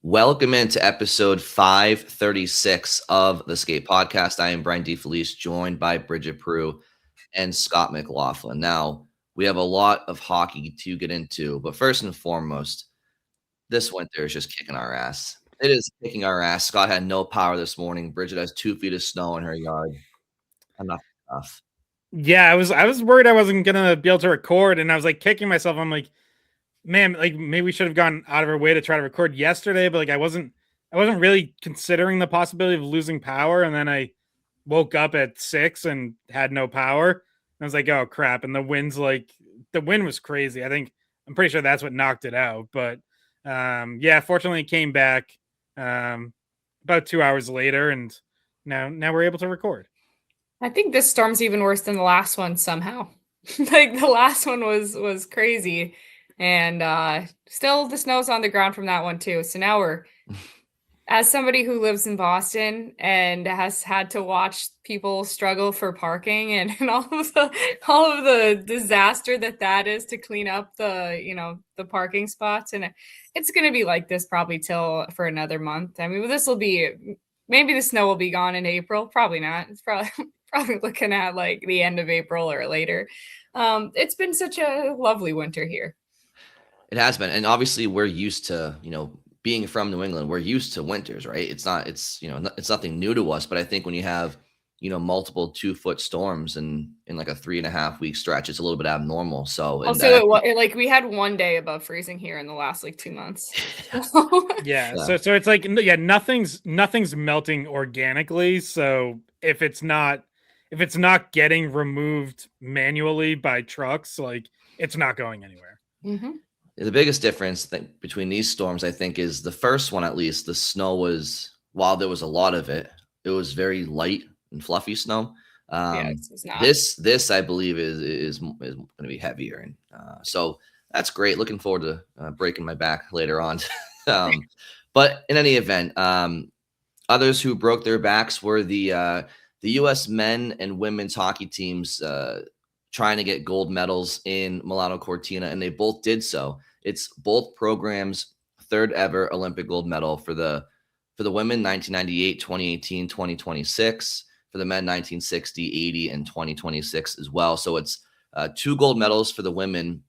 Welcome into episode 536 of the Skate Podcast. I am Brian DeFelice, joined by Bridget Prue and Scott McLaughlin. Now, we have a lot of hockey to get into, but first and foremost, this winter is just kicking our ass. It is kicking our ass. Scott had no power this morning. Bridget has 2 feet of snow in her yard. Enough. Enough. Yeah, I was worried I wasn't gonna be able to record, and I was like kicking myself. I'm like, man, like maybe we should have gone out of our way to try to record yesterday, but like I wasn't really considering the possibility of losing power, and then I woke up at 6 and had no power. And I was like, oh crap! And the wind was crazy. I'm pretty sure that's what knocked it out. But yeah, fortunately, it came back about 2 hours later, and now we're able to record. I think this storm's even worse than the last one somehow. Like the last one was crazy. And still the snow's on the ground from that one too. So now we're as somebody who lives in Boston and has had to watch people struggle for parking and all of the disaster that is to clean up the parking spots, and it's going to be like this probably till for another month. I mean, this will be maybe the snow will be gone in April, probably not. It's probably probably looking at like the end of April or later. It's been such a lovely winter here. It has been. And obviously, we're used to, being from New England, we're used to winters, right? It's nothing new to us. But I think when you have, multiple 2 foot storms in like a 3.5 week stretch, it's a little bit abnormal. So, and Also, like we had one day above freezing here in the last like 2 months. Yeah, Yeah. so it's like nothing's melting organically. So if it's not getting removed manually by trucks, like it's not going anywhere. Mhm. The biggest difference between these storms, I think, is the first one. At least the snow was, while there was a lot of it, it was very light and fluffy snow. Yeah, Um, it's not. this I believe is going to be heavier, and so that's great. Looking forward to breaking my back later on. But in any event, others who broke their backs were the U.S. men and women's hockey teams trying to get gold medals in Milano Cortina, and they both did so. It's both programs' third ever Olympic gold medal for the women 1998, 2018, 2026, for the men 1960, 80, and 2026 as well. So it's 2 gold medals for the women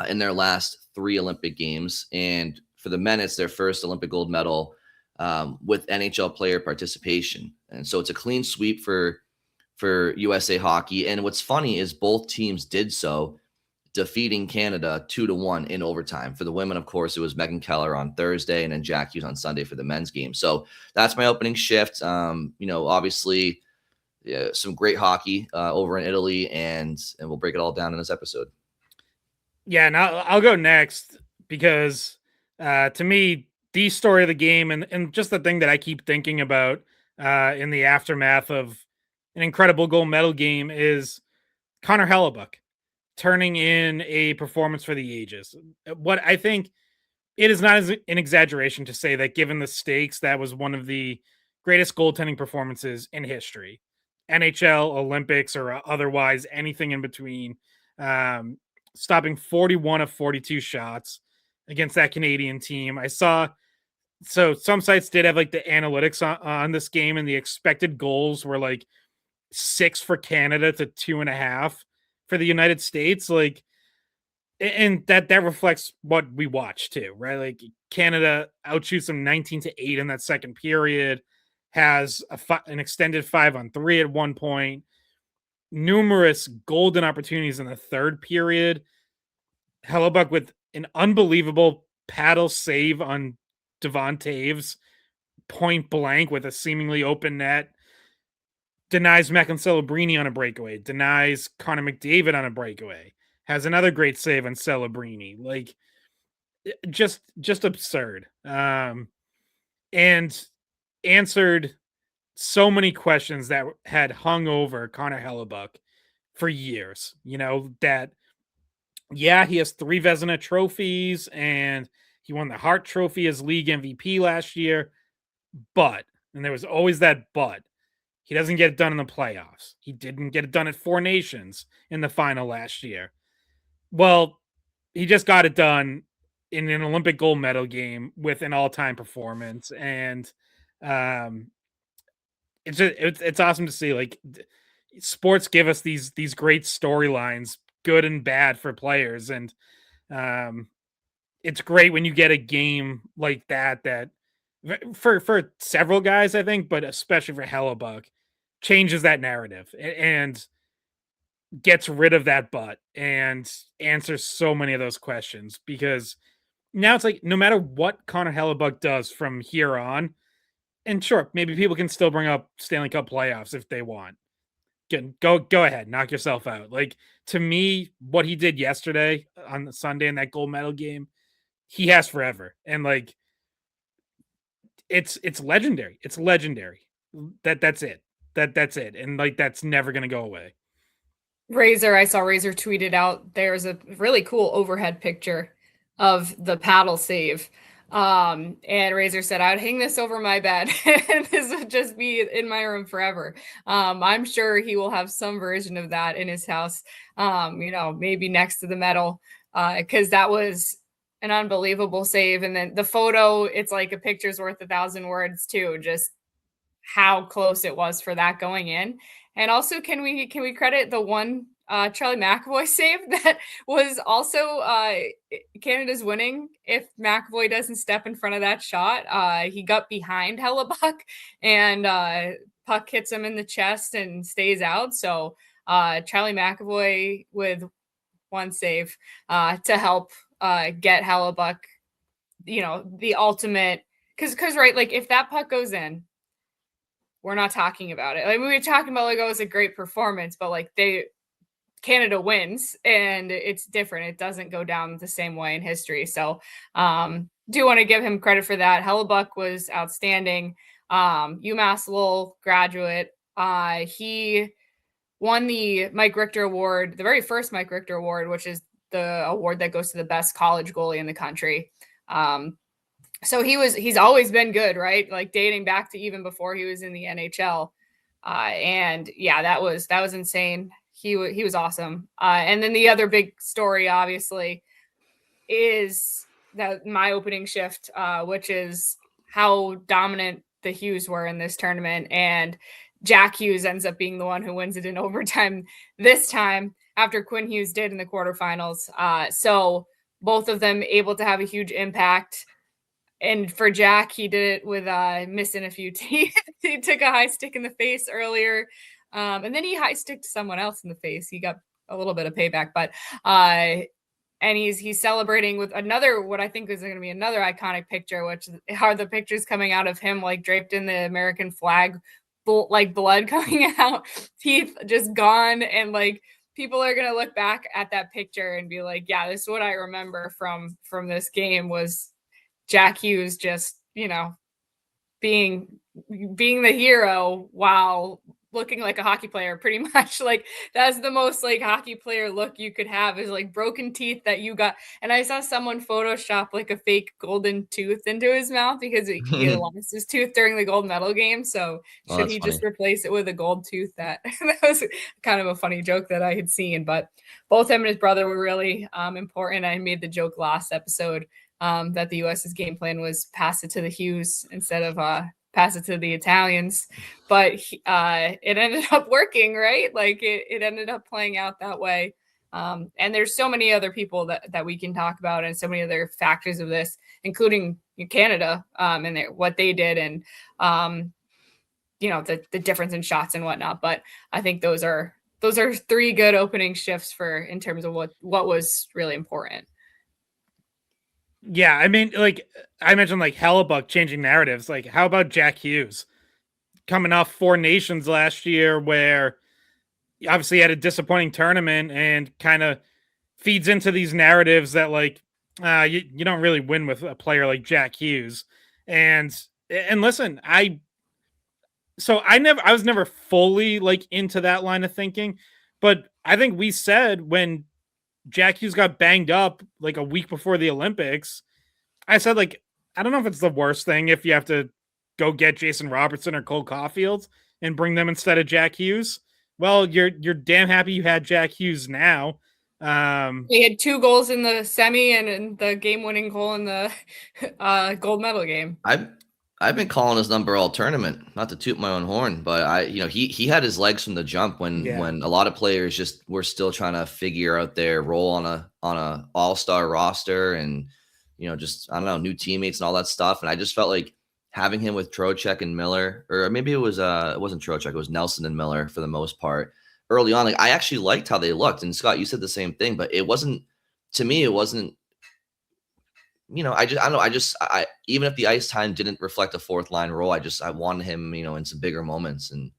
in their last 3 Olympic games, and for the men, it's their first Olympic gold medal with NHL player participation. And so it's a clean sweep for USA Hockey. And what's funny is both teams did so, defeating Canada 2-1 in overtime. For the women, of course, it was Megan Keller on Thursday and then Jack Hughes on Sunday for the men's game. So that's my opening shift. Obviously, some great hockey over in Italy, and we'll break it all down in this episode. Yeah, and I'll go next because to me, the story of the game and just the thing that I keep thinking about in the aftermath of an incredible gold medal game is Connor Hellebuyck turning in a performance for the ages. What I think it is not an exaggeration to say that given the stakes, that was one of the greatest goaltending performances in history. NHL, Olympics, or otherwise anything in between. Stopping 41 of 42 shots against that Canadian team. I saw, so some sites did have like the analytics on this game, and the expected goals were like 6 for Canada to 2.5 for the United States. Like, and that reflects what we watch too, right? Like Canada outshoots them 19-8 in that second period, has an extended 5-on-3 at one point, numerous golden opportunities in the third period. Hellebuyck with an unbelievable paddle save on Devon Taves, point blank with a seemingly open net. Denies Macklin Celebrini on a breakaway, denies Connor McDavid on a breakaway, has another great save on Celebrini. Like, just absurd. And answered so many questions that had hung over Connor Hellebuyck for years. That, yeah, he has 3 Vezina trophies and he won the Hart Trophy as league MVP last year. But, and there was always that but, he doesn't get it done in the playoffs. He didn't get it done at 4 Nations in the final last year. Well, he just got it done in an Olympic gold medal game with an all-time performance. And it's awesome to see. Like, sports give us these great storylines, good and bad, for players. And it's great when you get a game like that for several guys, I think, but especially for Hellebuyck, changes that narrative and gets rid of that but and answers so many of those questions, because now it's like, no matter what Connor Hellebuyck does from here on, and sure, maybe people can still bring up Stanley Cup playoffs if they want. Go ahead, knock yourself out. Like, to me, what he did yesterday on the Sunday in that gold medal game, he has forever. And like, it's legendary. It's legendary. That's it. That's it. And like, that's never gonna go away. I saw Razor tweeted out there's a really cool overhead picture of the paddle save. And Razor said, I would hang this over my bed and this would just be in my room forever. I'm sure he will have some version of that in his house, maybe next to the medal, because that was an unbelievable save. And then the photo, it's like a picture's worth 1,000 words too, just how close it was for that going in. And also, can we credit the one Charlie McAvoy save that was also Canada's winning if McAvoy doesn't step in front of that shot? He got behind Hellebuyck and puck hits him in the chest and stays out. So Charlie McAvoy with one save to help get Hellebuyck, the ultimate, because right, like, if that puck goes in, we're not talking about it. Like, we were talking about, like, oh, it was a great performance, but like, Canada wins and it's different. It doesn't go down the same way in history. So do want to give him credit for that. Hellebuyck was outstanding. UMass Lowell graduate. He won the Mike Richter Award, the very first Mike Richter Award, which is the award that goes to the best college goalie in the country. So he's always been good, right? Like, dating back to even before he was in the NHL. And yeah, that was insane. He was awesome. And then the other big story, obviously, is that my opening shift, which is how dominant the Hughes were in this tournament. And Jack Hughes ends up being the one who wins it in overtime this time, after Quinn Hughes did in the quarterfinals. So both of them able to have a huge impact. And for Jack, he did it with missing a few teeth. He took a high stick in the face earlier. And then he high sticked someone else in the face. He got a little bit of payback, but and he's celebrating with another, what I think is going to be another iconic picture, which are the pictures coming out of him like draped in the American flag, like blood coming out, teeth just gone, and like, people are going to look back at that picture and be like, yeah, this is what I remember from this game, was Jack Hughes just, being the hero while looking like a hockey player, pretty much. Like, that's the most like hockey player look you could have, is like broken teeth that you got. And I saw someone Photoshop like a fake golden tooth into his mouth because he lost his tooth during the gold medal game. So should he just replace it with a gold tooth? That was kind of a funny joke that I had seen. But both him and his brother were really important. I made the joke last episode that the US's game plan was pass it to the Hughes instead of pass it to the Italians, but it ended up working, right? Like, it ended up playing out that way. And there's so many other people that we can talk about, and so many other factors of this, including Canada and what they did, and the difference in shots and whatnot. But I think those are three good opening shifts in terms of what was really important. Yeah, I mean, like I mentioned, like Hellebuyck changing narratives. Like, how about Jack Hughes coming off Four Nations last year, where he obviously had a disappointing tournament, and kind of feeds into these narratives that like you don't really win with a player like Jack Hughes. And listen, I was never fully like into that line of thinking, but I think we said when Jack Hughes got banged up like a week before the Olympics, I said, like, I don't know if it's the worst thing if you have to go get Jason Robertson or Cole Caulfield and bring them instead of Jack Hughes. Well, you're damn happy you had Jack Hughes now. He had 2 goals in the semi and in the game-winning goal in the gold medal game. I've been calling his number all tournament, not to toot my own horn, but he had his legs from the jump when a lot of players just were still trying to figure out their role on a all-star roster and just I don't know, new teammates and all that stuff. And I just felt like having him with Trocheck and Miller, or maybe it wasn't Trocheck, it was Nelson and Miller for the most part early on. Like I actually liked how they looked. And Scott, you said the same thing, but it wasn't, to me, it wasn't. I don't know. I even if the ice time didn't reflect a fourth line role, I wanted him, in some bigger moments. And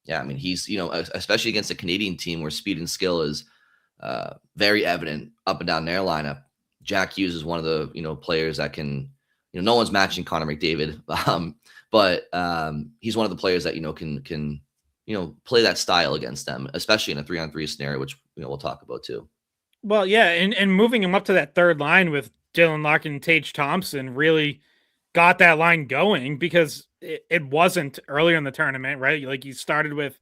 yeah, I mean, he's, especially against a Canadian team where speed and skill is very evident up and down their lineup. Jack Hughes is one of the, players that can, no one's matching Connor McDavid. But he's one of the players that, can play that style against them, especially in a 3-on-3 scenario, which, we'll talk about too. Well, yeah. And moving him up to that third line with Dylan Larkin and Tage Thompson really got that line going, because it wasn't earlier in the tournament, right? Like you started with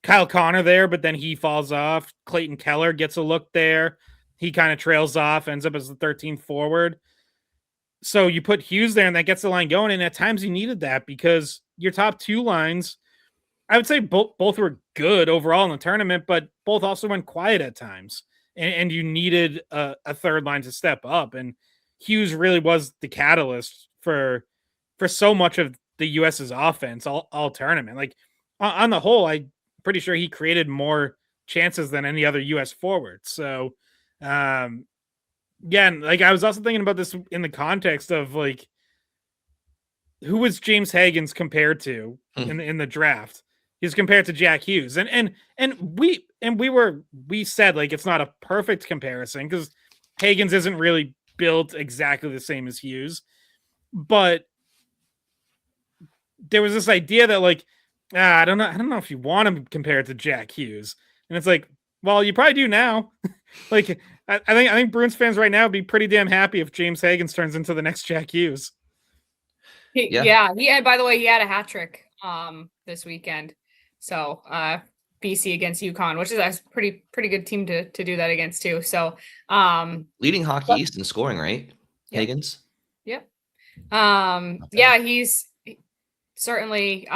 Kyle Connor there, but then he falls off. Clayton Keller gets a look there. He kind of trails off, ends up as the 13th forward. So you put Hughes there and that gets the line going. And at times you needed that because your top 2 lines, I would say both were good overall in the tournament, but both also went quiet at times. And you needed a third line to step up. And Hughes really was the catalyst for so much of the U.S.'s offense all tournament. Like on the whole, I'm pretty sure he created more chances than any other U.S. forward. So, and like I was also thinking about this in the context of like, who was James Hagens compared to in the draft? He's compared to Jack Hughes, and we said like it's not a perfect comparison because Hagens isn't really built exactly the same as Hughes, but there was this idea that like I don't know if you want to compare it to Jack Hughes, and it's like, well, you probably do now. Like I think Bruins fans right now would be pretty damn happy if James Hagens turns into the next Jack Hughes. Yeah. By the way, he had a hat trick this weekend. So BC against UConn, which is a pretty good team to do that against too. So leading Hockey East in scoring, right? Yep. Hagens. Yep. Yeah, he's certainly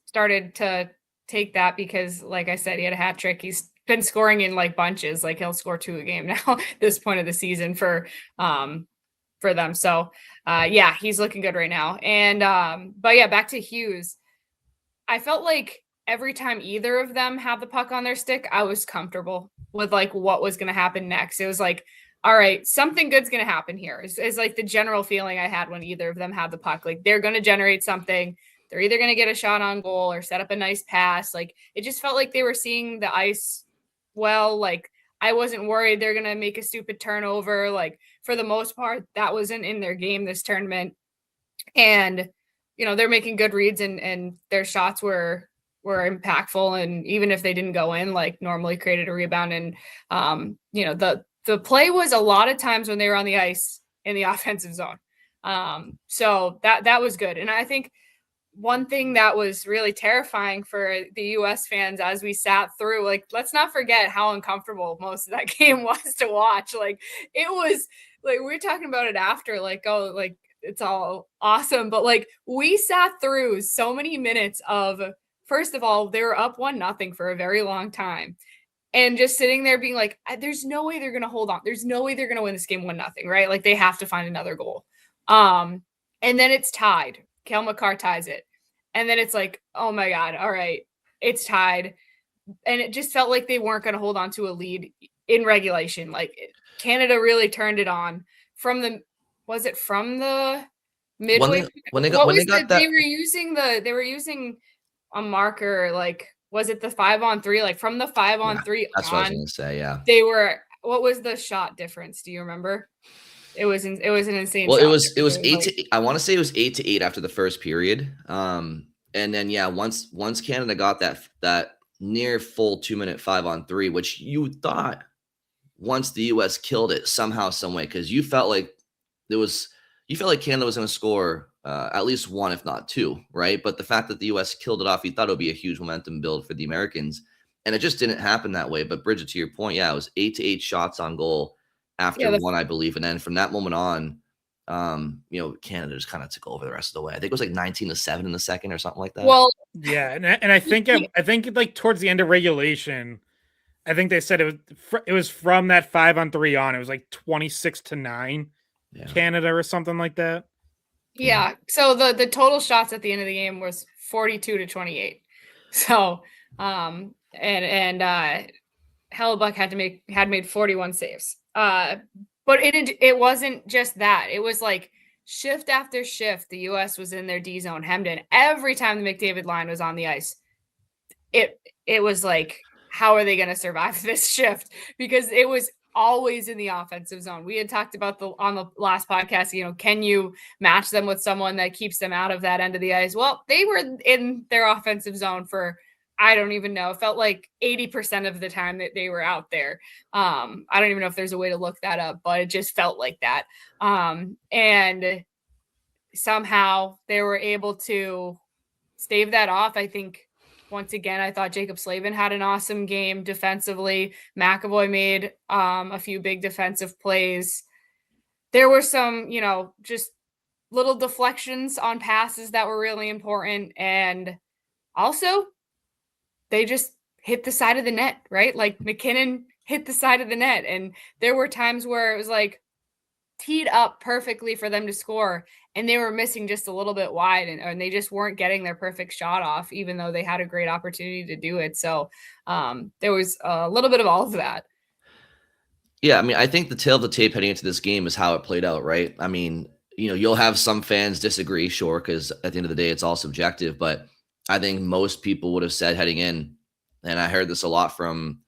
started to take that because, like I said, he had a hat trick. He's been scoring in like bunches. Like he'll score 2 a game now at this point of the season for them. So yeah, he's looking good right now. And but yeah, back to Hughes. I felt like every time either of them had the puck on their stick, I was comfortable with like what was going to happen next. It was like, all right, something good's going to happen here. Is like the general feeling I had when either of them had the puck. Like they're going to generate something. They're either going to get a shot on goal or set up a nice pass. Like it just felt like they were seeing the ice well. Like I wasn't worried they're going to make a stupid turnover. Like for the most part, that wasn't in their game this tournament. And, they're making good reads and their shots were impactful, and even if they didn't go in, like normally created a rebound. And the play was a lot of times when they were on the ice in the offensive zone. So that was good. And I think one thing that was really terrifying for the US fans as we sat through, like, let's not forget how uncomfortable most of that game was to watch. Like it was like, we were talking about it after, like, oh, like it's all awesome. But like we sat through so many minutes of, first of all, they were up 1-0 for a very long time. And just sitting there being like, there's no way they're going to hold on. There's no way they're going to win this game 1-0, right? Like they have to find another goal. And then it's tied. Cale Makar ties it. And then it's like, oh my God, all right, it's tied. And it just felt like they weren't going to hold on to a lead in regulation. Like Canada really turned it on from the midway? They were using a marker, like, was it the 5-on-3? Like from the 5-on-3 that's what I was going to say. Yeah. What was the shot difference? Do you remember? It was an insane. Well, it was 8-8. I want to say it was 8-8 after the first period. And then, yeah, once Canada got that near full 2-minute 5-on-3, which you thought once the US killed it somehow, some way, because you felt like Canada was going to score at least 1, if not 2, right? But the fact that the U.S. killed it off, you thought it would be a huge momentum build for the Americans. And it just didn't happen that way. But Bridget, to your point, yeah, it was 8-8 shots on goal after one, I believe. And then from that moment on, Canada just kind of took over the rest of the way. I think it was like 19-7 in the second or something like that. Well, yeah. And I think like towards the end of regulation, I think they said it was from that 5-on-3 on. It was like 26-9 Canada or something like that. Yeah. So the total shots at the end of the game was 42-28. So Hellebuyck had made 41 saves. But it wasn't just that. It was like shift after shift. The US was in their D zone, hemmed in. Every time the McDavid line was on the ice, it was like, how are they going to survive this shift? Because it was always in the offensive zone. We had talked about on the last podcast, can you match them with someone that keeps them out of that end of the ice? Well, they were in their offensive zone for, I don't even know. It felt like 80% of the time that they were out there. I don't even know if there's a way to look that up, but it just felt like that. And somehow they were able to stave that off. I think once again, I thought Jacob Slavin had an awesome game defensively. McAvoy made a few big defensive plays. There were some, just little deflections on passes that were really important. And also, they just hit the side of the net, right? Like McKinnon hit the side of the net. And there were times where it was like teed up perfectly for them to score, and they were missing just a little bit wide, and they just weren't getting their perfect shot off, even though they had a great opportunity to do it. So there was a little bit of all of that. Yeah, I mean, I think the tail of the tape heading into this game is how it played out, right? I mean, you'll have some fans disagree, sure, because at the end of the day, it's all subjective. But I think most people would have said heading in, and I heard this a lot from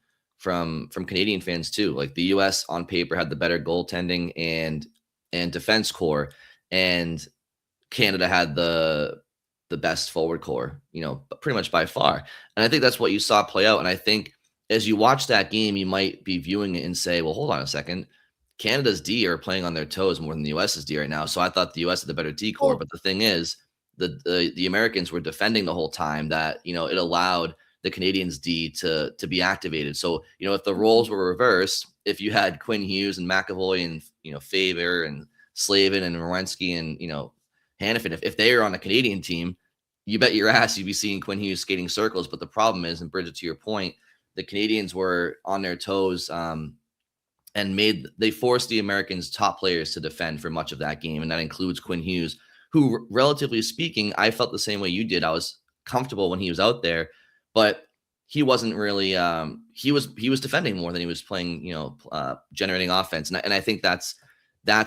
Canadian fans too. Like the U.S. on paper had the better goaltending and defense core, and Canada had the best forward core, pretty much by far. And I think that's what you saw play out. And I think as you watch that game, you might be viewing it and say, well, hold on a second. Canada's D are playing on their toes more than the US's D right now. So I thought the US had the better D core. But the thing is, the Americans were defending the whole time that, it allowed the Canadians D to be activated. So, if the roles were reversed, if you had Quinn Hughes and McAvoy and, Faber and Slavin and Werenski and, Hannafin, if they are on a Canadian team, you bet your ass you'd be seeing Quinn Hughes skating circles. But the problem is, and Bridget, to your point, the Canadians were on their toes and they forced the Americans' top players to defend for much of that game. And that includes Quinn Hughes, who, relatively speaking, I felt the same way you did. I was comfortable when he was out there, but he wasn't really he was defending more than he was playing, generating offense. And I think that's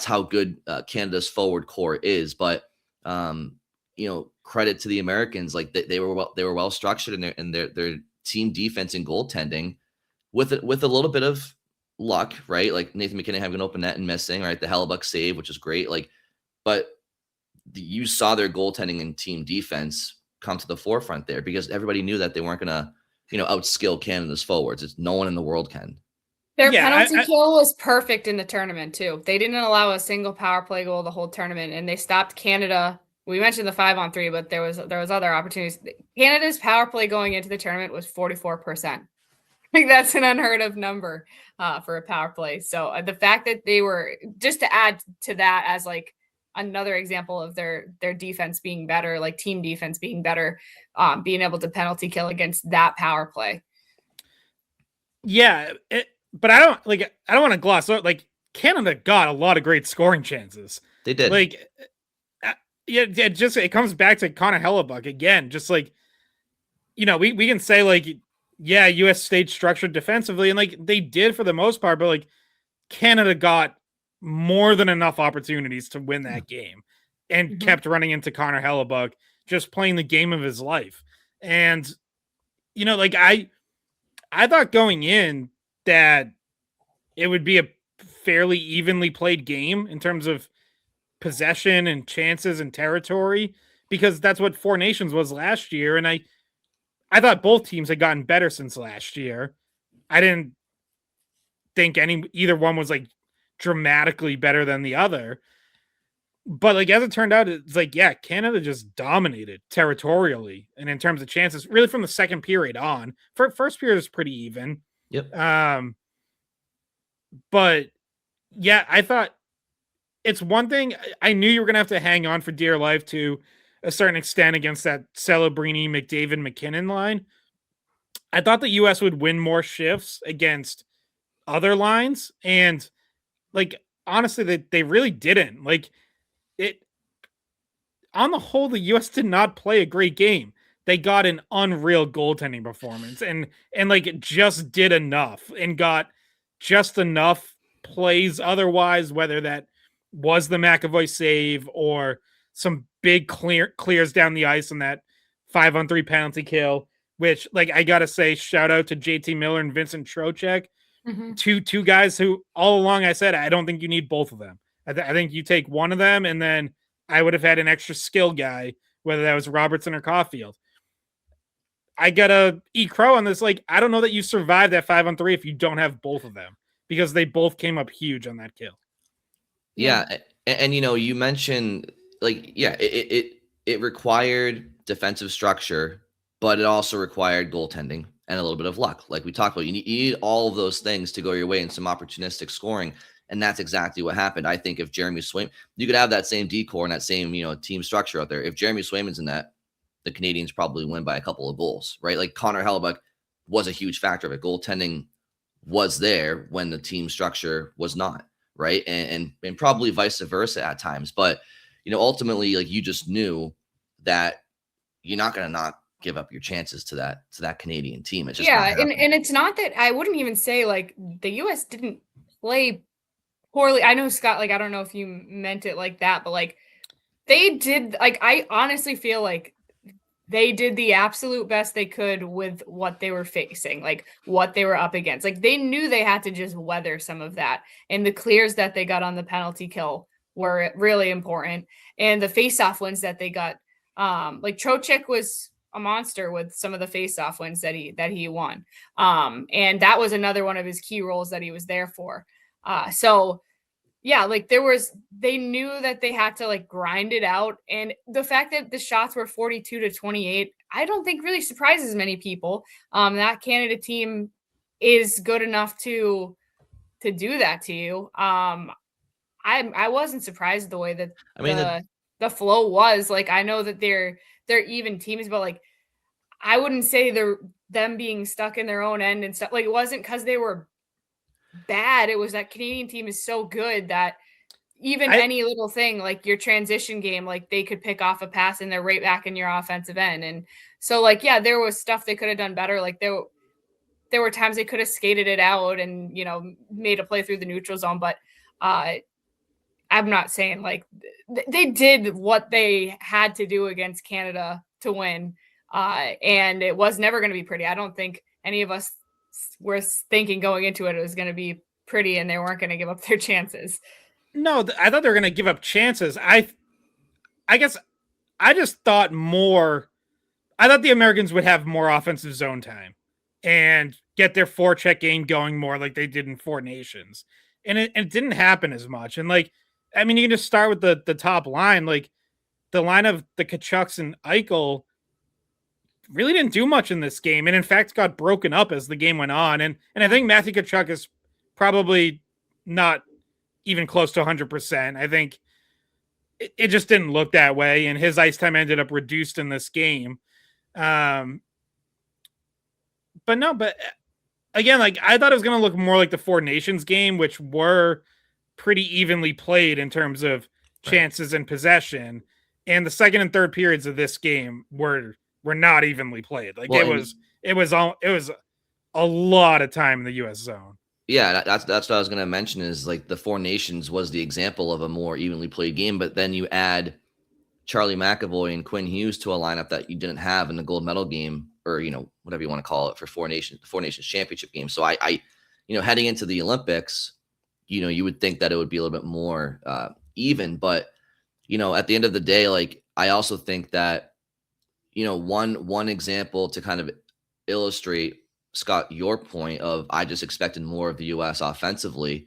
how good Canada's forward core is. But credit to the Americans, like they were well structured in their team defense and goaltending with a little bit of luck, right? Like Nathan McKinnon having an open net and missing, right? The Hellebuyck save, which is great. But you saw their goaltending and team defense come to the forefront there because everybody knew that they weren't going to, outskill Canada's forwards. It's no one in the world can. Their penalty kill was perfect in the tournament too. They didn't allow a single power play goal the whole tournament, and they stopped Canada. We mentioned the 5-on-3, but there was other opportunities. Canada's power play going into the tournament was 44%. Like that's an unheard of number for a power play. So the fact that they were, just to add to that as like another example of their defense being better, like team defense being better, being able to penalty kill against that power play. Yeah, but I don't want to gloss over. Like Canada got a lot of great scoring chances. They did. Like, it comes back to Connor Hellebuyck again. Just like, we can say like, yeah, U.S. stayed structured defensively, and like they did for the most part, but like Canada got more than enough opportunities to win that game and kept running into Connor Hellebuyck, just playing the game of his life. And, like I thought going in that it would be a fairly evenly played game in terms of possession and chances and territory, because that's what Four Nations was last year. And I thought both teams had gotten better since last year. I didn't think either one was like dramatically better than the other. But like as it turned out, it's like, yeah, Canada just dominated territorially and in terms of chances, really from the second period on. First period was pretty even. Yep. But yeah, I thought it's one thing. I knew you were gonna have to hang on for dear life to a certain extent against that Celebrini, McDavid, McKinnon line. I thought the US would win more shifts against other lines, and like honestly, they really didn't. Like it on the whole, the US did not play a great game. They got an unreal goaltending performance and like just did enough and got just enough plays otherwise, whether that was the McAvoy save or some big clears down the ice on that 5-on-3 penalty kill, which like I gotta say, shout out to JT Miller and Vincent Trocheck. Mhm. Two guys who all along I said I don't think you need both of them. I think you take one of them, and then I would have had an extra skill guy, whether that was Robertson or Caulfield. I gotta eat crow on this. Like I don't know that you survive that 5-on-3 if you don't have both of them, because they both came up huge on that kill. Yeah, and you mentioned like it required defensive structure, but it also required goaltending and a little bit of luck. Like we talked about, you need all of those things to go your way and some opportunistic scoring, and that's exactly what happened. I think if Jeremy Swayman, you could have that same decor and that same team structure out there. If Jeremy Swayman's in that, the Canadians probably win by a couple of goals, right? Like Connor Hellebuyck was a huge factor of it. Goaltending was there when the team structure was not, right? And probably vice versa at times. But ultimately, like you just knew that you're not going to not give up your chances to that Canadian team. It's just and it's not that I wouldn't even say like the US didn't play poorly. I know Scott, like I don't know if you meant it like that, but like they did. Like I honestly feel like they did the absolute best they could with what they were facing, like what they were up against. Like they knew they had to just weather some of that. And the clears that they got on the penalty kill were really important. And the face-off wins that they got, like Trocheck was a monster with some of the face-off wins that he won. And that was another one of his key roles that he was there for. So yeah, like they knew that they had to like grind it out. And the fact that the shots were 42-28, I don't think really surprises many people. That Canada team is good enough to do that to you. I wasn't surprised the way that the flow was. Like I know that they're even teams, but like I wouldn't say them being stuck in their own end and stuff. Like it wasn't because they were bad. It was that Canadian team is so good that even any little thing like your transition game, like they could pick off a pass and they're right back in your offensive end. And so like, yeah, there was stuff they could have done better. Like there were times they could have skated it out and, made a play through the neutral zone. But I'm not saying like they did what they had to do against Canada to win. And it was never going to be pretty. I don't think any of us were thinking going into it was going to be pretty and they weren't going to give up their chances. No, I thought they were going to give up chances. I guess I just thought more. I thought the Americans would have more offensive zone time and get their forecheck game going more like they did in Four Nations. And it didn't happen as much. And like, I mean, you can just start with the top line. Like the line of the Kachucks and Eichel really didn't do much in this game, and in fact got broken up as the game went on. And I think Matthew Tkachuk is probably not even close to 100%. I think it just didn't look that way, and his ice time ended up reduced in this game. But again, like I thought it was going to look more like the Four Nations game, which were pretty evenly played in terms of chances and possession. And the second and third periods of this game were not evenly played. Like it was a lot of time in the US zone. Yeah, that's what I was going to mention is like the Four Nations was the example of a more evenly played game, but then you add Charlie McAvoy and Quinn Hughes to a lineup that you didn't have in the gold medal game, or whatever you want to call it, for the Four Nations championship game. So I heading into the Olympics, you would think that it would be a little bit more even, but at the end of the day, like I also think that one example to kind of illustrate, Scott, your point of I just expected more of the U.S. offensively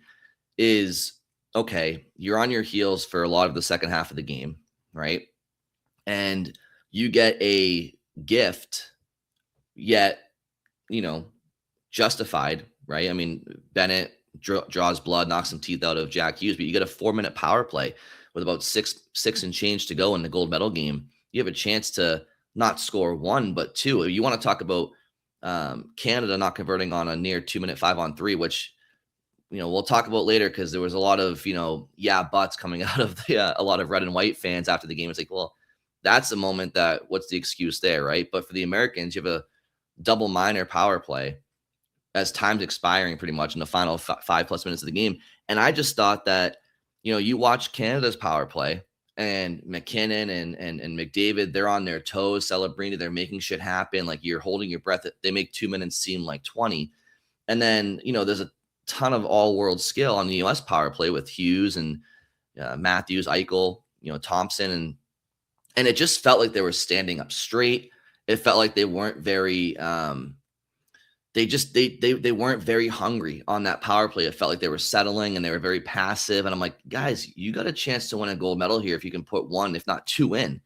is okay, you're on your heels for a lot of the second half of the game, right? And you get a gift, yet, justified, right? I mean, Bennett draws blood, knocks some teeth out of Jack Hughes, but you get a 4-minute power play with about six and change to go in the gold medal game. You have a chance to not score one, but two. You want to talk about Canada not converting on a near 2-minute 5-on-3, which we'll talk about later because there was a lot of buts coming out of a lot of red and white fans after the game. It's like, well, that's a moment that what's the excuse there, right? But for the Americans, you have a double minor power play as time's expiring pretty much in the final 5+ minutes of the game. And I just thought that, you watch Canada's power play and McKinnon and McDavid, they're on their toes, celebrating, they're making shit happen. Like you're holding your breath. They make 2 minutes seem like 20. And then, there's a ton of all-world skill on the U.S. power play with Hughes and Matthews, Eichel, Thompson. And it just felt like they were standing up straight. It felt like they weren't very they weren't very hungry on that power play. It felt like they were settling and they were very passive. And I'm like, guys, you got a chance to win a gold medal here if you can put one, if not two in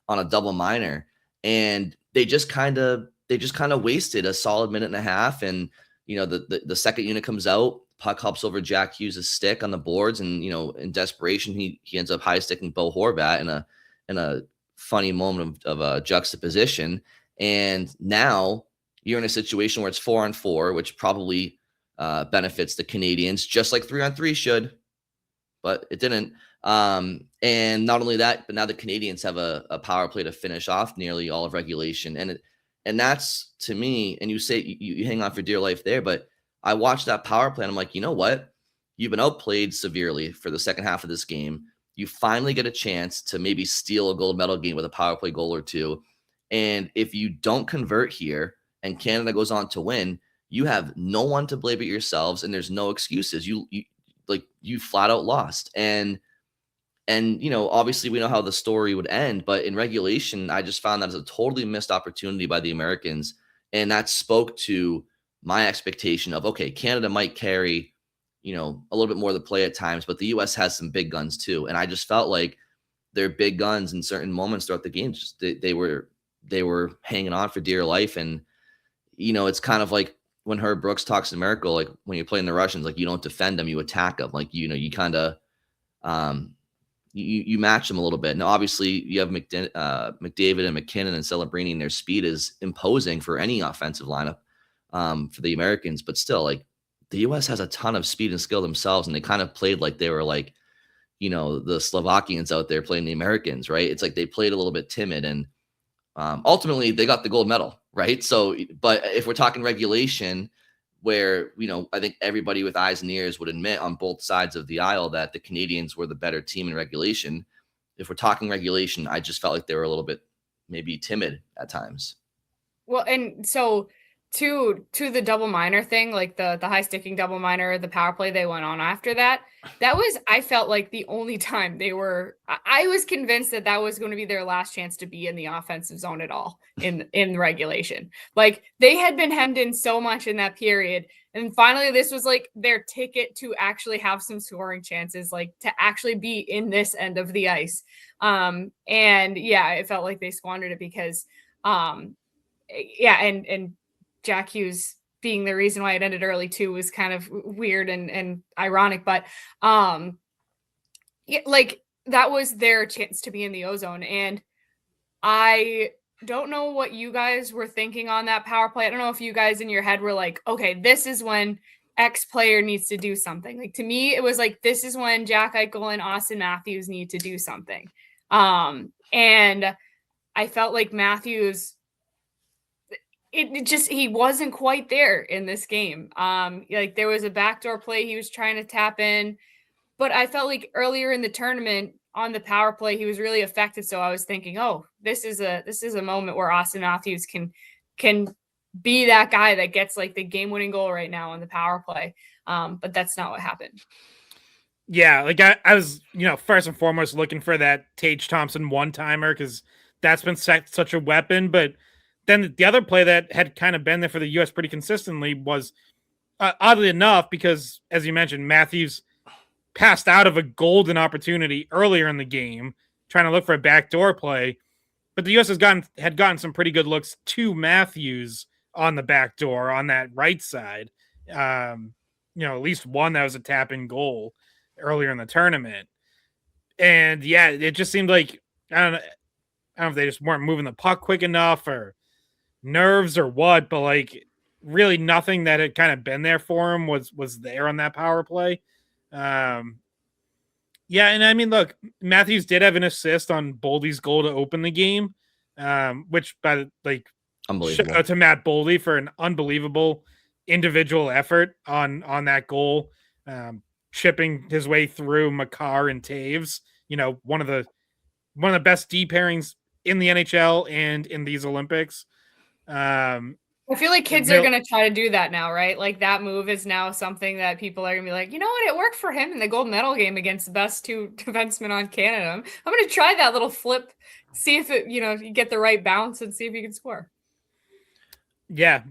on a double minor. And they just kind of wasted a solid minute and a half. And the second unit comes out, puck hops over Jack Hughes' stick on the boards, and in desperation he ends up high sticking Bo Horvat in a funny moment of a juxtaposition. And now you're in a situation where it's 4-on-4, which probably benefits the Canadians, just like 3-on-3 should, but it didn't. And not only that, but now the Canadians have a power play to finish off nearly all of regulation. And that's, to me, and you say you hang on for dear life there, but I watched that power play and I'm like, you know what? You've been outplayed severely for the second half of this game. You finally get a chance to maybe steal a gold medal game with a power play goal or two. And if you don't convert here and Canada goes on to win, you have no one to blame but yourselves, and there's no excuses. You flat out lost. And obviously we know how the story would end, but in regulation, I just found that as a totally missed opportunity by the Americans. And that spoke to my expectation of, okay, Canada might carry, a little bit more of the play at times, but the U.S. has some big guns too. And I just felt like their big guns in certain moments throughout the game, just they were hanging on for dear life. And, it's kind of like when Herb Brooks talks to Miracle, like when you're playing the Russians, like you don't defend them, you attack them. Like, you kind of, you match them a little bit. Now, obviously you have McDavid and McKinnon and Celebrini, and their speed is imposing for any offensive lineup for the Americans, but still, like, the U.S. has a ton of speed and skill themselves, and they kind of played like they were like, the Slovakians out there playing the Americans, right? It's like they played a little bit timid, and ultimately they got the gold medal, right? So, but if we're talking regulation, where, I think everybody with eyes and ears would admit on both sides of the aisle that the Canadians were the better team in regulation. If we're talking regulation, I just felt like they were a little bit maybe timid at times. Well, and so to the double minor thing, like the high sticking double minor, the power play they went on after that was, I felt like, the only time I was convinced that was going to be their last chance to be in the offensive zone at all in regulation. Like, they had been hemmed in so much in that period. And finally, this was like their ticket to actually have some scoring chances, like to actually be in this end of the ice. And yeah, it felt like they squandered it because, and Jack Hughes being the reason why it ended early too was kind of weird and ironic, but like that was their chance to be in the ozone. And I don't know what you guys were thinking on that power play. I don't know if you guys in your head were like, okay, this is when X player needs to do something. Like, to me, it was like, this is when Jack Eichel and Austin Matthews need to do something. And I felt like Matthews, he wasn't quite there in this game. Like, there was a backdoor play he was trying to tap in, but I felt like earlier in the tournament on the power play, he was really effective. So I was thinking, oh, this is a moment where Austin Matthews can be that guy that gets like the game winning goal right now on the power play. But that's not what happened. Yeah. Like I was, first and foremost looking for that Tage Thompson one-timer, because that's been such a weapon. But then the other play that had kind of been there for the U.S. pretty consistently was, oddly enough, because as you mentioned, Matthews passed out of a golden opportunity earlier in the game, trying to look for a backdoor play. But the U.S. had gotten some pretty good looks to Matthews on the back door on that right side. At least one that was a tap-in goal earlier in the tournament. And yeah, it just seemed like I don't know if they just weren't moving the puck quick enough or nerves or what, but like really nothing that had kind of been there for him was there on that power play. Yeah, and I mean, look, Matthews did have an assist on Boldy's goal to open the game, which by like unbelievable. Shout out to Matt Boldy for an unbelievable individual effort on that goal, chipping his way through Makar and Taves. One of the best D pairings in the NHL and in these Olympics. I feel like kids are going to try to do that now, right? Like that move is now something that people are going to be like, you know what? It worked for him in the gold medal game against the best two defensemen on Canada. I'm going to try that little flip, see if it, you get the right bounce and see if you can score. Yeah.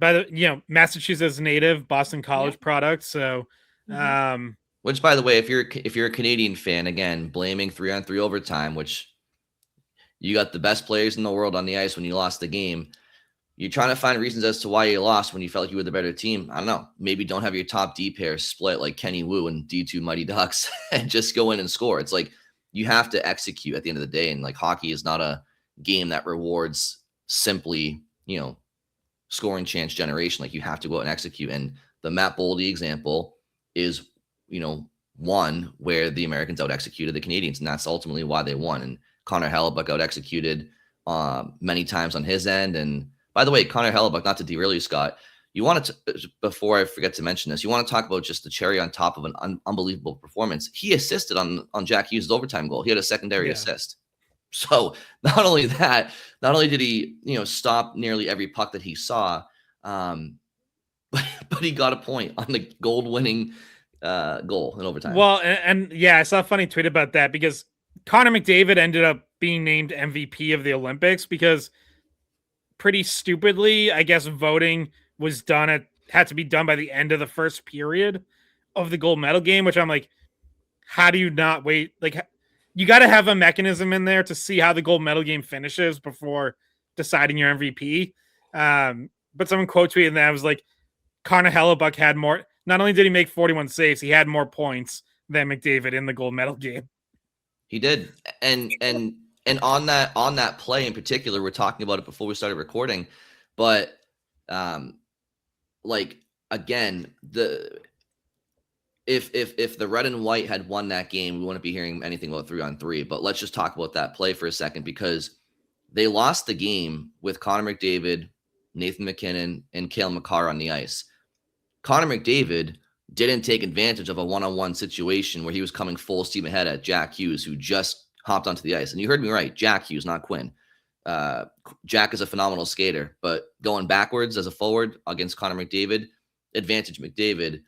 Massachusetts native, Boston College product. So, which by the way, if you're a Canadian fan, again, blaming 3-on-3 overtime, which you got the best players in the world on the ice when you lost the game. You're trying to find reasons as to why you lost when you felt like you were the better team. I don't know. Maybe don't have your top D pair split like Kenny Wu and D2 Mighty Ducks and just go in and score. It's like you have to execute at the end of the day. And like hockey is not a game that rewards simply, scoring chance generation. Like you have to go out and execute. And the Matt Boldy example is, one where the Americans out executed the Canadians, and that's ultimately why they won. And Connor Hellebuyck out executed many times on his end. And by the way, Connor Hellebuyck, not to derail you, Scott, you wanted to, before I forget to mention this, you want to talk about just the cherry on top of an unbelievable performance. He assisted on Jack Hughes' overtime goal. He had a secondary assist. So not only did he, stop nearly every puck that he saw, but he got a point on the gold-winning goal in overtime. Well, and yeah, I saw a funny tweet about that because Connor McDavid ended up being named MVP of the Olympics because pretty stupidly, I guess voting was had to be done by the end of the first period of the gold medal game, which I'm like, how do you not wait? Like, you got to have a mechanism in there to see how the gold medal game finishes before deciding your MVP. But someone quote tweeted that was like, Connor Hellebuyck had more. Not only did he make 41 saves, he had more points than McDavid in the gold medal game. He did, and on that play in particular, we're talking about it before we started recording, but again, if the red and white had won that game, we wouldn't be hearing anything about 3-on-3. But let's just talk about that play for a second because they lost the game with Connor McDavid, Nathan MacKinnon, and Cale Makar on the ice. Connor McDavid didn't take advantage of a one-on-one situation where he was coming full steam ahead at Jack Hughes, who just hopped onto the ice. And you heard me right, Jack Hughes, not Quinn. Jack is a phenomenal skater, but going backwards as a forward against Connor McDavid, advantage McDavid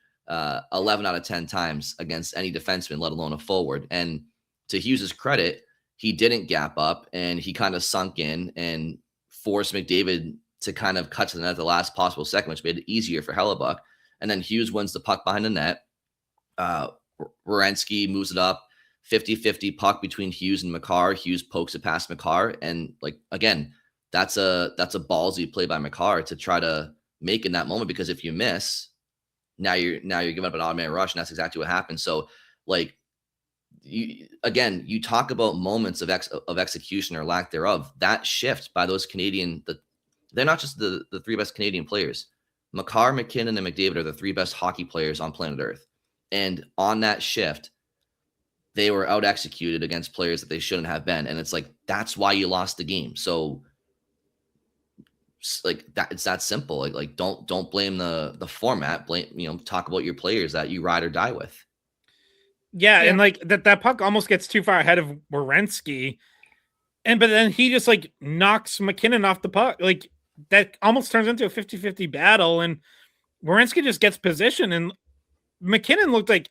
11 out of 10 times against any defenseman, let alone a forward. And to Hughes' credit, he didn't gap up and he kind of sunk in and forced McDavid to kind of cut to the net at the last possible second, which made it easier for Hellebuyck. And then Hughes wins the puck behind the net. Werenski moves it up, 50-50 puck between Hughes and Makar. Hughes pokes it past Makar. And again, that's a ballsy play by Makar to try to make in that moment, because if you miss, now you're giving up an automatic rush, and that's exactly what happened. So you talk about moments of execution or lack thereof. That shift by those they're not just the three best Canadian players. Makar, MacKinnon, and McDavid are the three best hockey players on planet Earth. And on that shift, they were out executed against players that they shouldn't have been. And it's like, that's why you lost the game. So that, it's that simple. Like don't blame the format. Talk about your players that you ride or die with. Yeah. And that puck almost gets too far ahead of Werenski. But then he just knocks MacKinnon off the puck. That almost turns into a 50-50 battle, and Werenski just gets position, and MacKinnon looked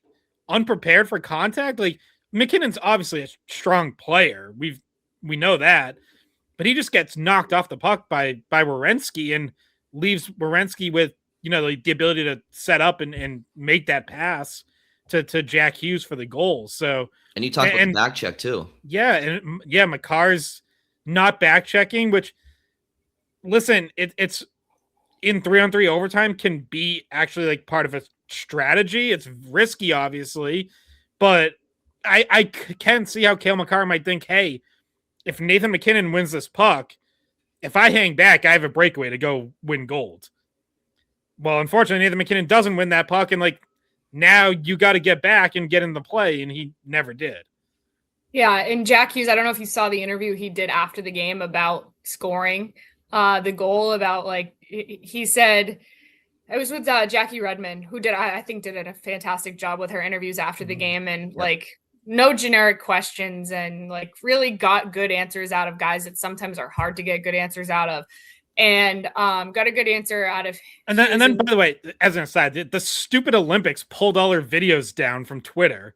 unprepared for contact. McKinnon's obviously a strong player. We know that, but he just gets knocked off the puck by Werenski and leaves Werenski with, the ability to set up and make that pass. to Jack Hughes for the goals. So, and you talked about the back check too. Yeah, and yeah, Makar's not back checking, which listen, it's in 3-on-3 overtime can be actually like part of a strategy. It's risky, obviously, but I can see how Cale Makar might think, hey, if Nathan MacKinnon wins this puck, if I hang back, I have a breakaway to go win gold. Well, unfortunately, Nathan MacKinnon doesn't win that puck, and like now you got to get back and get in the play, and he never did. Yeah, and Jack Hughes, I don't know if you saw the interview he did after the game about scoring the goal. About like he said it was with Jackie Redmond, who I think did a fantastic job with her interviews after the game, and like no generic questions, and like really got good answers out of guys that sometimes are hard to get good answers out of, and got a good answer out of. And then by the way, as an aside, the stupid Olympics pulled all her videos down from Twitter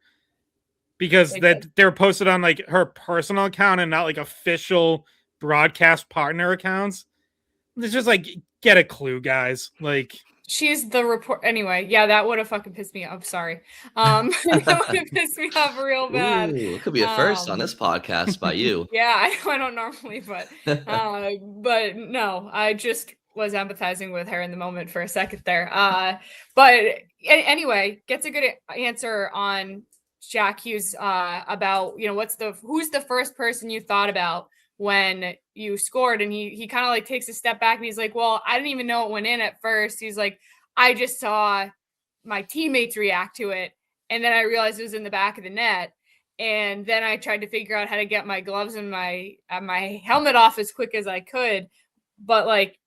because they're posted on like her personal account and not like official broadcast partner accounts. It's just like, get a clue, guys. Like, she's the report anyway. Yeah, that would have fucking pissed me off. Sorry. That would have pissed me off real bad. Ooh, it could be a first on this podcast by you. Yeah, I don't normally, but no, I just was empathizing with her in the moment for a second there. But anyway, gets a good answer on Jack Hughes about, you know, who's the first person you thought about when you scored, and he kind of like takes a step back and he's like, well, I didn't even know it went in at first. He's like, I just saw my teammates react to it, and then I realized it was in the back of the net, and then I tried to figure out how to get my gloves and my helmet off as quick as I could, but like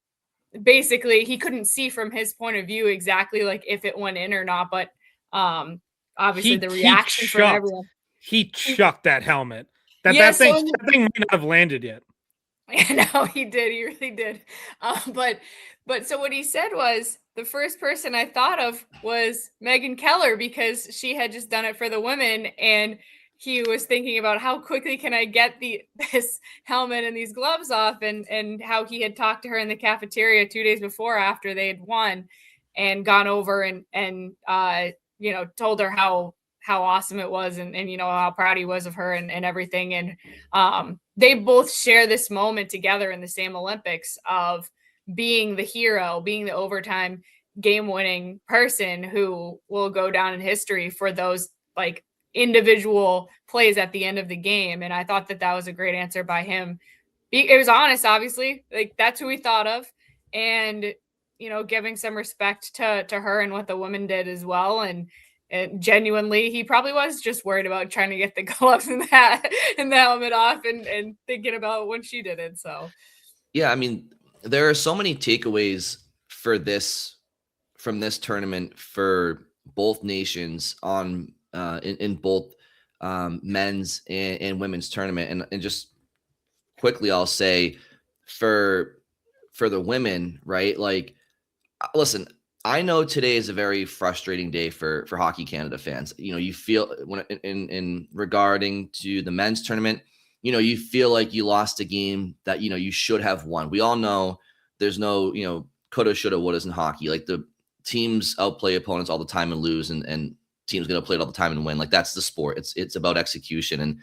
basically he couldn't see from his point of view exactly like if it went in or not, but obviously the reaction from everyone. He chucked that helmet. That thing might not have landed yet. No, he did. He really did. But so what he said was, the first person I thought of was Megan Keller, because she had just done it for the women, and he was thinking about how quickly can I get this helmet and these gloves off, and how he had talked to her in the cafeteria 2 days before after they had won, and gone over and you know, told her how awesome it was, and you know how proud he was of her and everything. And they both share this moment together in the same Olympics of being the hero, being the overtime game-winning person who will go down in history for those like individual plays at the end of the game. And I thought that was a great answer by him. It was honest, obviously, like that's who we thought of, and you know, giving some respect to her and what the women did as well. And genuinely, he probably was just worried about trying to get the gloves and the helmet off, and thinking about when she did it. So, yeah, I mean, there are so many takeaways from this tournament for both nations on in both men's and women's tournament, and just quickly, I'll say for the women, right? Like, listen. I know today is a very frustrating day for Hockey Canada fans. You know, you feel when in regarding to the men's tournament, you know, you feel like you lost a game that, you know, you should have won. We all know there's no, you know, coulda, shoulda, wouldas in hockey. Like the teams outplay opponents all the time and lose, and teams going to play it all the time and win. Like that's the sport. It's about execution,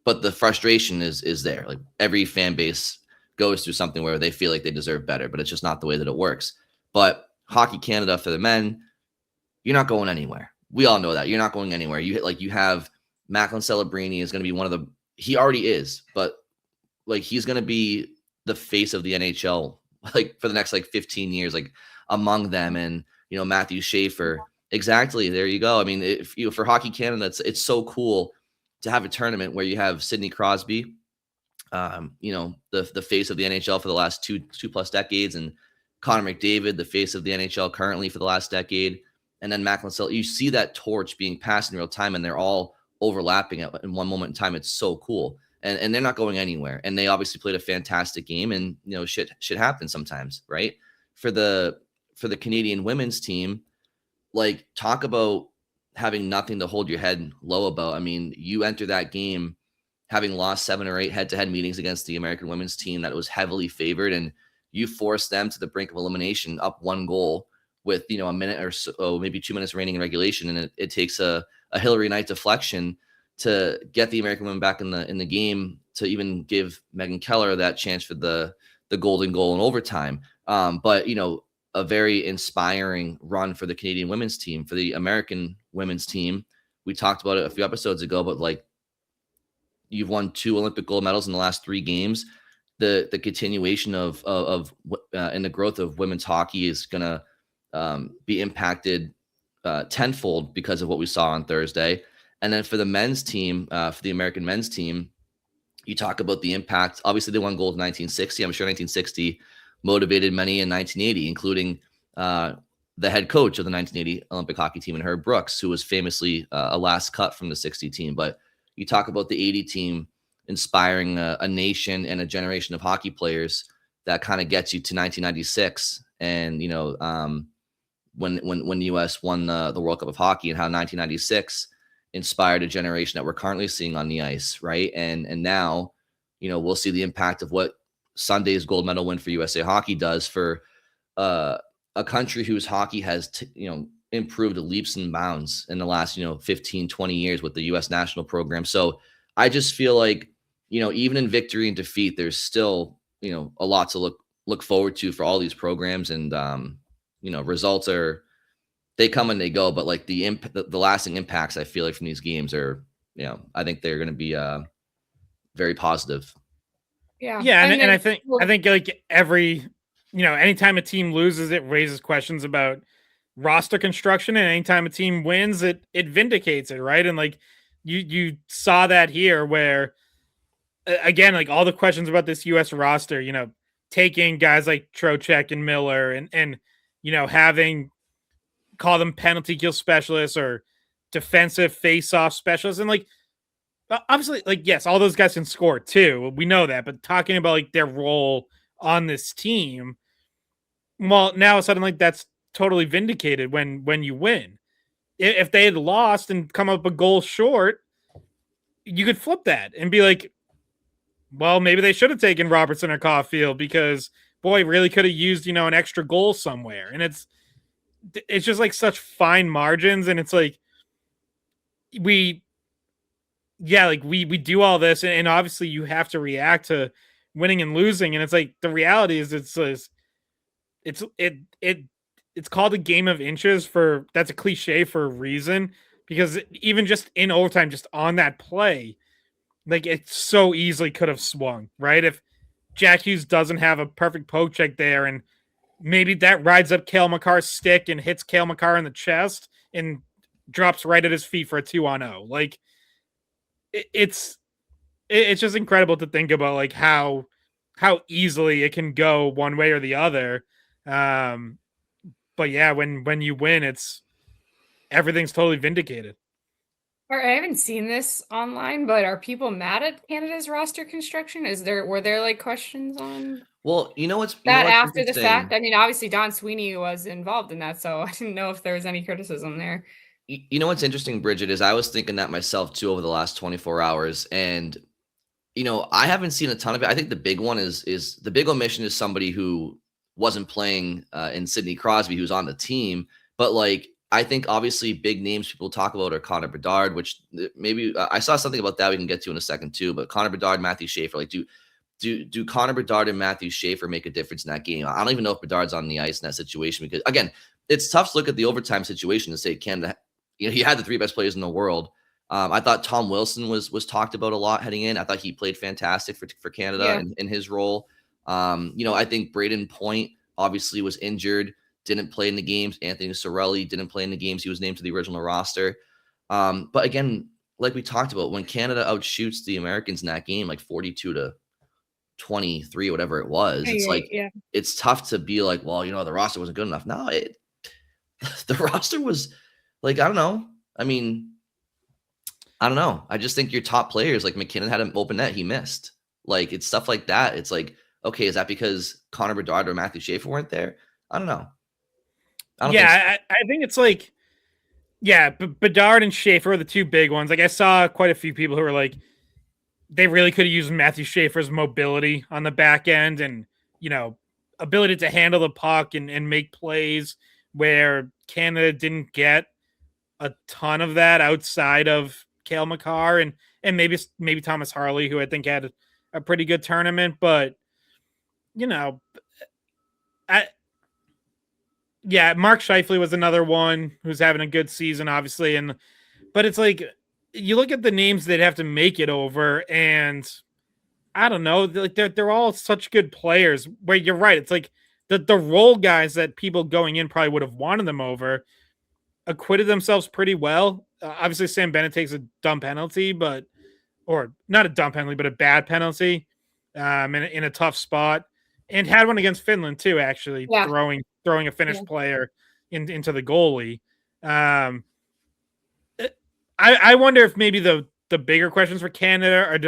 but the frustration is there. Like every fan base goes through something where they feel like they deserve better, but it's just not the way that it works. But Hockey Canada for the men, you're not going anywhere. We all know that. You're not going anywhere. You have Macklin Celebrini is going to be one of the, he already is, but like he's going to be the face of the NHL like for the next like 15 years, like among them. And, you know, Matthew Schaefer. Exactly. There you go. I mean, if you for Hockey Canada, it's so cool to have a tournament where you have Sidney Crosby, you know, the face of the NHL for the last two plus decades, and Connor McDavid, the face of the NHL currently for the last decade, and then Macklin. You see that torch being passed in real time, and they're all overlapping in one moment in time. It's so cool, and they're not going anywhere. And they obviously played a fantastic game, and you know, shit happens sometimes, right? For the Canadian women's team, like talk about having nothing to hold your head low about. I mean, you enter that game having lost 7 or 8 head-to-head meetings against the American women's team that was heavily favored, and you force them to the brink of elimination, up 1 goal with, a minute or so, maybe 2 minutes remaining in regulation. And it takes a Hillary Knight deflection to get the American women back in the game, to even give Megan Keller that chance for the golden goal in overtime. But, a very inspiring run for the Canadian women's team. For the American women's team, we talked about it a few episodes ago, but like, you've won 2 Olympic gold medals in the last 3 games. The continuation of and the growth of women's hockey is going to be impacted tenfold because of what we saw on Thursday. And then for the men's team, for the American men's team, you talk about the impact. Obviously, they won gold in 1960. I'm sure 1960 motivated many in 1980, including the head coach of the 1980 Olympic hockey team, and Herb Brooks, who was famously a last cut from the 60 team. But you talk about the 80 team inspiring a nation and a generation of hockey players, that kind of gets you to 1996. And, when the U.S. won the World Cup of Hockey, and how 1996 inspired a generation that we're currently seeing on the ice, right? And now, we'll see the impact of what Sunday's gold medal win for USA Hockey does for a country whose hockey has, improved leaps and bounds in the last, 15, 20 years with the U.S. national program. So I just feel like, even in victory and defeat, there's still, a lot to look forward to for all these programs. And, results they come and they go, but like the lasting impacts, I feel like, from these games are, I think they're going to be very positive. Yeah. Yeah. And I think like every, anytime a team loses, it raises questions about roster construction, and anytime a team wins, it vindicates it, right? And like you saw that here, where again, like all the questions about this US roster, taking guys like Trocheck and Miller and having, call them penalty kill specialists or defensive face-off specialists, and like obviously, like, yes, all those guys can score too, we know that, but talking about like their role on this team, well, now suddenly that's totally vindicated when you win. If they had lost and come up a goal short, you could flip that and be like, well, maybe they should have taken Robertson or Caulfield, because boy, really could have used, an extra goal somewhere. And it's just like such fine margins. And it's like, we do all this, and obviously you have to react to winning and losing. And it's like, the reality is it's called a game of inches. That's a cliche for a reason, because even just in overtime, just on that play, like, it so easily could have swung, right? If Jack Hughes doesn't have a perfect poke check there, and maybe that rides up Cale Makar's stick and hits Cale Makar in the chest and drops right at his feet for a 2-on-0. Like, it's just incredible to think about, like, how easily it can go one way or the other. But yeah, when you win, everything's totally vindicated. I haven't seen this online, but are people mad at Canada's roster construction? Were there like questions on Well, what's that after the fact? I mean, obviously Don Sweeney was involved in that, so I didn't know if there was any criticism there. What's interesting, Bridget, is I was thinking that myself too over the last 24 hours. And, I haven't seen a ton of it. I think the big one is the big omission is somebody who wasn't playing in Sidney Crosby, who's on the team. But like, I think obviously big names people talk about are Connor Bedard, which maybe I saw something about that we can get to in a second too. But Connor Bedard, Matthew Schaefer, like, do Connor Bedard and Matthew Schaefer make a difference in that game? I don't even know if Bedard's on the ice in that situation, because again, it's tough to look at the overtime situation and say Canada, he had the 3 best players in the world. I thought Tom Wilson was talked about a lot heading in. I thought he played fantastic for Canada in his role. I think Braden Point obviously was injured, didn't play in the games. Anthony Sorelli didn't play in the games. He was named to the original roster. But again, like we talked about, when Canada outshoots the Americans in that game, like 42-23, whatever it was, it's like, it's tough to be like, well, the roster wasn't good enough. No, the roster was like, I don't know. I mean, I don't know. I just think your top players, like McKinnon had an open net, he missed. Like, it's stuff like that. It's like, okay, is that because Connor Bedard or Matthew Schaefer weren't there? I don't know. I think it's like, Bedard and Schaefer are the 2 big ones. Like, I saw quite a few people who were like, they really could have used Matthew Schaefer's mobility on the back end and, ability to handle the puck and make plays where Canada didn't get a ton of that outside of Cale Makar and maybe Thomas Harley, who I think had a pretty good tournament. But you know, Mark Scheifele was another one who's having a good season, obviously, but it's like you look at the names that have to make it over, and I don't know, like they're all such good players. Where you're right, it's like the role guys that people going in probably would have wanted them over acquitted themselves pretty well. Obviously, Sam Bennett takes a dumb penalty, or not a dumb penalty, but a bad penalty, in a tough spot, and had one against Finland too. Actually, Yeah. throwing a Finnish player into the goalie. I wonder if maybe the bigger questions for Canada are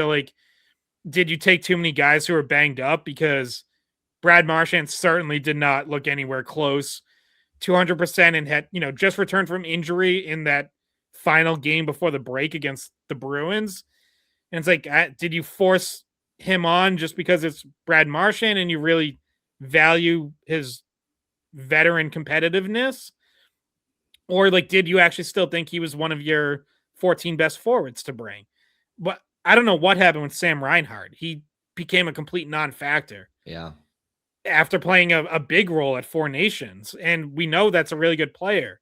did you take too many guys who are banged up? Because Brad Marchand certainly did not look anywhere close 200% and had, just returned from injury in that final game before the break against the Bruins. And it's like, did you force him on just because it's Brad Marchand and you really value his veteran competitiveness? Or did you actually still think he was one of your 14 best forwards to bring? But I don't know what happened with Sam Reinhart. He became a complete non-factor. Yeah. After playing a big role at Four Nations. And we know that's a really good player.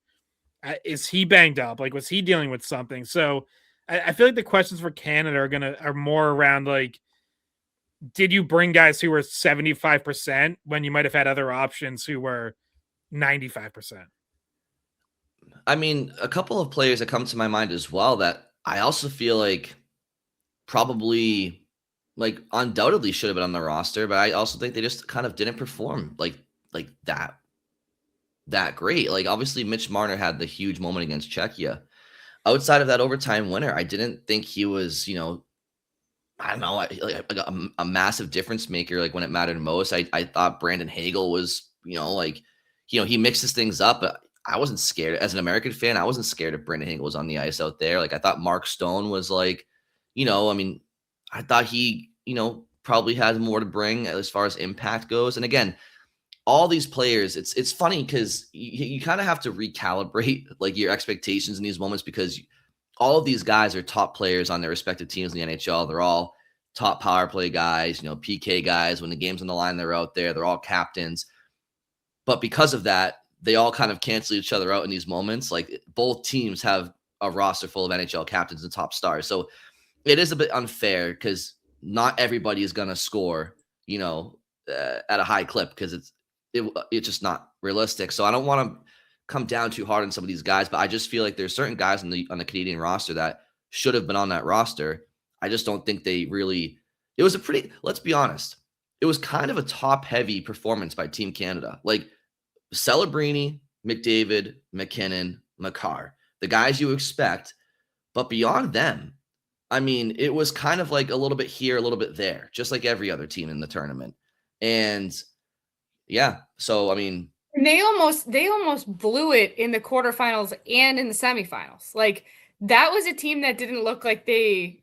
Is he banged up? Was he dealing with something? So I feel like the questions for Canada are more around did you bring guys who were 75% when you might have had other options who were 95%? I mean, a couple of players that come to my mind as well that I also feel like probably undoubtedly should have been on the roster, but I also think they just kind of didn't perform like that great. Obviously Mitch Marner had the huge moment against Czechia. Outside of that overtime winner, I didn't think he was, I don't know, a massive difference maker when it mattered most. I thought Brandon Hagel was, he mixes things up, but I wasn't scared. As an American fan, I wasn't scared if Brandon Hagel was on the ice out there. I thought Mark Stone was I thought he, probably had more to bring as far as impact goes. And again, all these players, it's funny because you kind of have to recalibrate your expectations in these moments, because all of these guys are top players on their respective teams in the NHL. They're all top power play guys, PK guys. When the game's on the line, they're out there. They're all captains. But because of that, they all kind of cancel each other out in these moments. Both teams have a roster full of NHL captains and top stars. So it is a bit unfair because not everybody is going to score, at a high clip, because it's just not realistic. So I don't want to come down too hard on some of these guys, but I just feel like there's certain guys on the Canadian roster that should have been on that roster. I just don't think they really. It was let's be honest, it was kind of a top-heavy performance by Team Canada. Celebrini, McDavid, McKinnon, Makar, the guys you expect, but beyond them, I mean, it was kind of a little bit here, a little bit there, just like every other team in the tournament. And yeah, so I mean, and they almost blew it in the quarterfinals and in the semifinals. That was a team that didn't look like they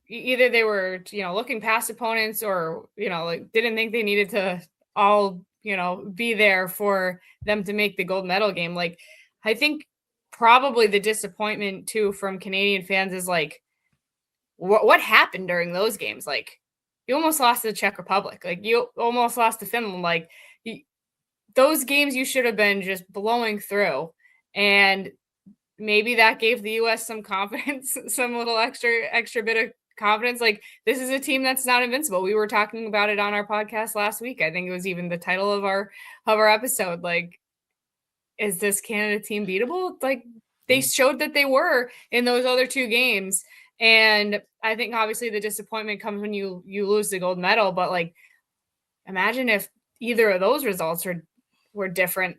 were, looking past opponents, or, didn't think they needed to all, be there for them to make the gold medal game. I think probably the disappointment too from Canadian fans is what happened during those games. You almost lost to the Czech Republic. You almost lost to Finland. Those games you should have been just blowing through. And maybe that gave the U.S. some confidence, some little extra bit of confidence. This is a team that's not invincible. We were talking about it on our podcast last week. I think it was even the title of our episode. Is this Canada team beatable? They showed that they were in those other two games. And I think obviously the disappointment comes when you lose the gold medal. But imagine if either of those results were different.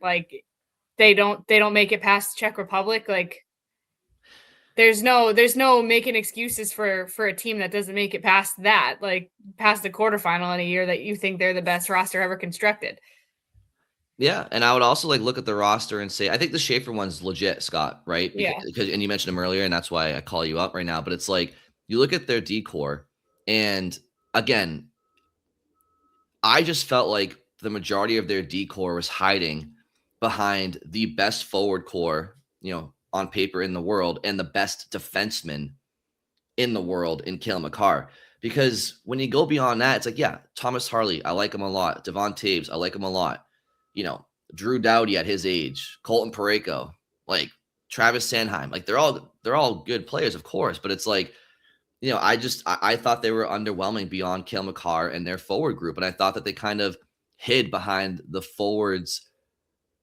They don't make it past Czech Republic. There's no making excuses for a team that doesn't make it past that, past the quarterfinal in a year that you think they're the best roster ever constructed. Yeah, and I would also look at the roster and say, I think the Schaefer one's legit, Scott, right? Because and you mentioned him earlier, and that's why I call you up right now. But it's you look at their decor, and again, I just felt like the majority of their decor was hiding behind the best forward core, on paper in the world, and the best defenseman in the world in Cale Makar. Because when you go beyond that, it's like, yeah, Thomas Harley, I like him a lot. Devon Taves, I like him a lot. Drew Doughty at his age, Colton Parayko, like Travis Sanheim, like they're all good players, of course, but it's like, I thought they were underwhelming beyond Cale Makar and their forward group, and I thought that they kind of hid behind the forwards'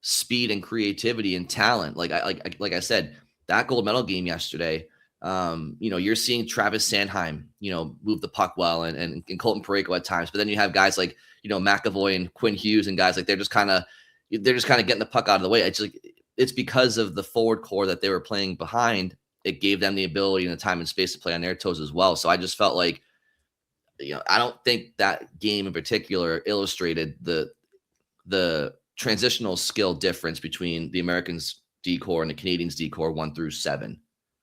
speed and creativity and talent. Like I said, that gold medal game yesterday. You're seeing Travis Sanheim, move the puck well, and Colton Parayko at times, but then you have guys like McAvoy and Quinn Hughes and guys like they're just kind of getting the puck out of the way. It's because of the forward core that they were playing behind. It gave them the ability and the time and space to play on their toes as well. So I just felt like, I don't think that game in particular illustrated the transitional skill difference between the Americans' D-core and the Canadians' D-core 1 through 7.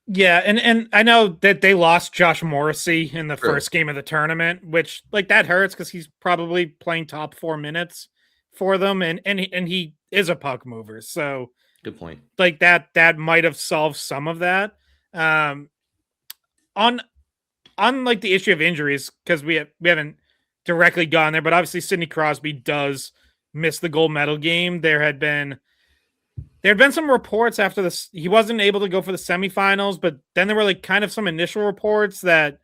Yeah, and I know that they lost Josh Morrissey in the first game of the tournament, which like that hurts because he's probably playing top 4 minutes for them, and he is a puck mover. So good point. Like that might have solved some of that. On like the issue of injuries, because we haven't directly gone there, but obviously Sidney Crosby does miss the gold medal game. There had been some reports after this. He wasn't able to go for the semifinals, but then there were like kind of some initial reports that